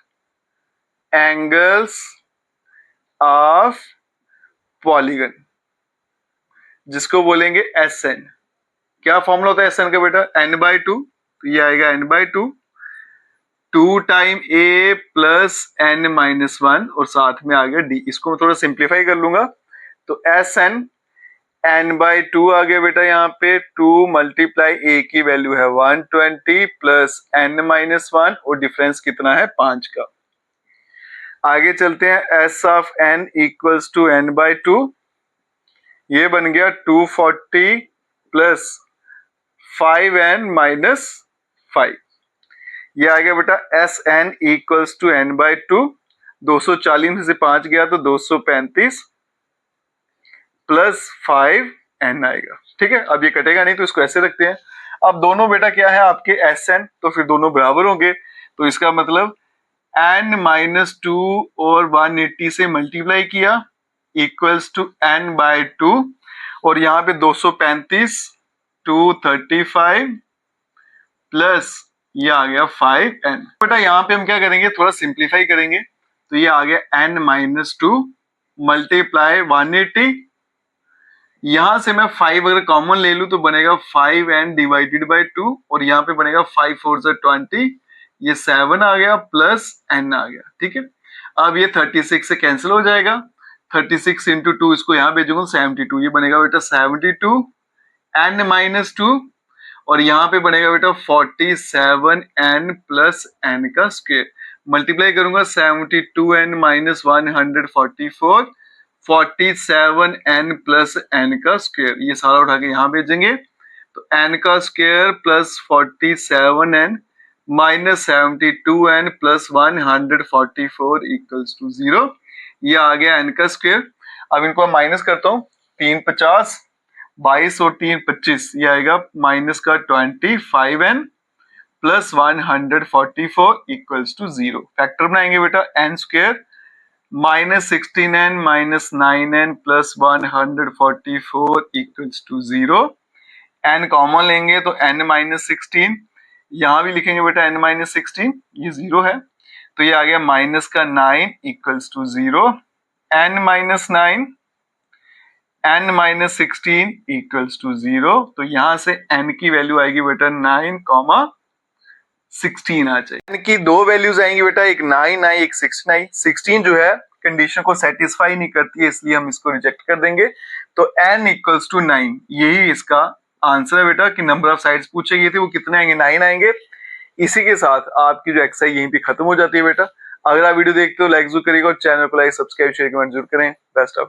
एंगल्स ऑफ पॉलीगन, जिसको बोलेंगे SN। क्या फॉर्मूला होता है SN का बेटा, n/2, तो ये आएगा n/2, 2 time a plus n-1 और साथ में आ गया d। इसको मैं थोड़ा सिंप्लीफाई कर लूंगा, तो SN n/2 आ गया बेटा, यहाँ पे 2 मल्टीप्लाई a की वैल्यू है 120 प्लस n-1 और डिफरेंस कितना है 5 का। आगे चलते हैं, s of n equals to n/2, ये बन गया 240 प्लस 5n-5, ये आ गया बेटा Sn इक्वल्स टू n/2, 240 में से 5 गया तो 235 प्लस 5n आएगा। ठीक है, अब ये कटेगा नहीं तो इसको ऐसे रखते हैं। अब दोनों बेटा क्या है आपके Sn, तो फिर दोनों बराबर होंगे, तो इसका मतलब n-2 और 180 से मल्टीप्लाई किया इक्वल्स टू n/2, और यहाँ पे 235 235 प्लस ये आ गया 5n। बेटा यहाँ पे हम क्या करेंगे, थोड़ा सिंप्लीफाई करेंगे, तो ये आ गया n-2 मल्टीप्लाई 180, यहां से मैं 5 अगर कॉमन ले लूं तो बनेगा 5n डिवाइडेड बाय 2, और यहाँ पे बनेगा 5 4 20, ये 7 आ गया प्लस n आ गया। ठीक है, अब ये 36 से कैंसिल हो जाएगा, 36 इंटू 2 इसको यहाँ भेजूंगा 72, ये बनेगा बेटा 72 n-2, और यहाँ पे बनेगा बेटा 47n प्लस n का स्क्वायर। मल्टीप्लाई करूंगा 72n minus 144, 47n plus n का स्क्वायर, ये सारा उठा के यहाँ भेजेंगे, तो n का square plus 47n minus 72n plus 144 equals to 0, ये आ गया n का स्क्वायर। अब इनको माइनस करता हूँ, 3 50, 22 और 3 25, ये आएगा माइनस का 25n plus 144 equals to 0। Factor बनाएंगे बेटा, n square minus 16n minus 9n plus 144 equals to 0। n common लेंगे तो n माइनस 16, यहां भी लिखेंगे बेटा n माइनस 16, ये 0 है, तो ये आ गया माइनस का 9 equals to 0, n minus 9 n minus 16 equals to 0, तो यहां से n की वैल्यू आएगी बेटा 9, 16 आ जाएगी। n की दो वैल्यूज आएंगी बेटा, एक 9 आई, एक 16 आई। 16 जो है कंडीशन को सेटिस्फाई नहीं करती है, इसलिए हम इसको रिजेक्ट कर देंगे, तो n इक्वल्स टू 9, यही इसका आंसर है बेटा। कि नंबर ऑफ साइड्स पूछे गए थे वो कितने आएंगे, 9 आएंगे। इसी के साथ आपकी जो एक्सरसाइज यहीं पे खत्म हो जाती है बेटा। अगर आप वीडियो देखते हो लाइक जरूर करिएगा, और चैनल को लाइक सब्सक्राइब शेयर कमेंट जरूर करें। Best of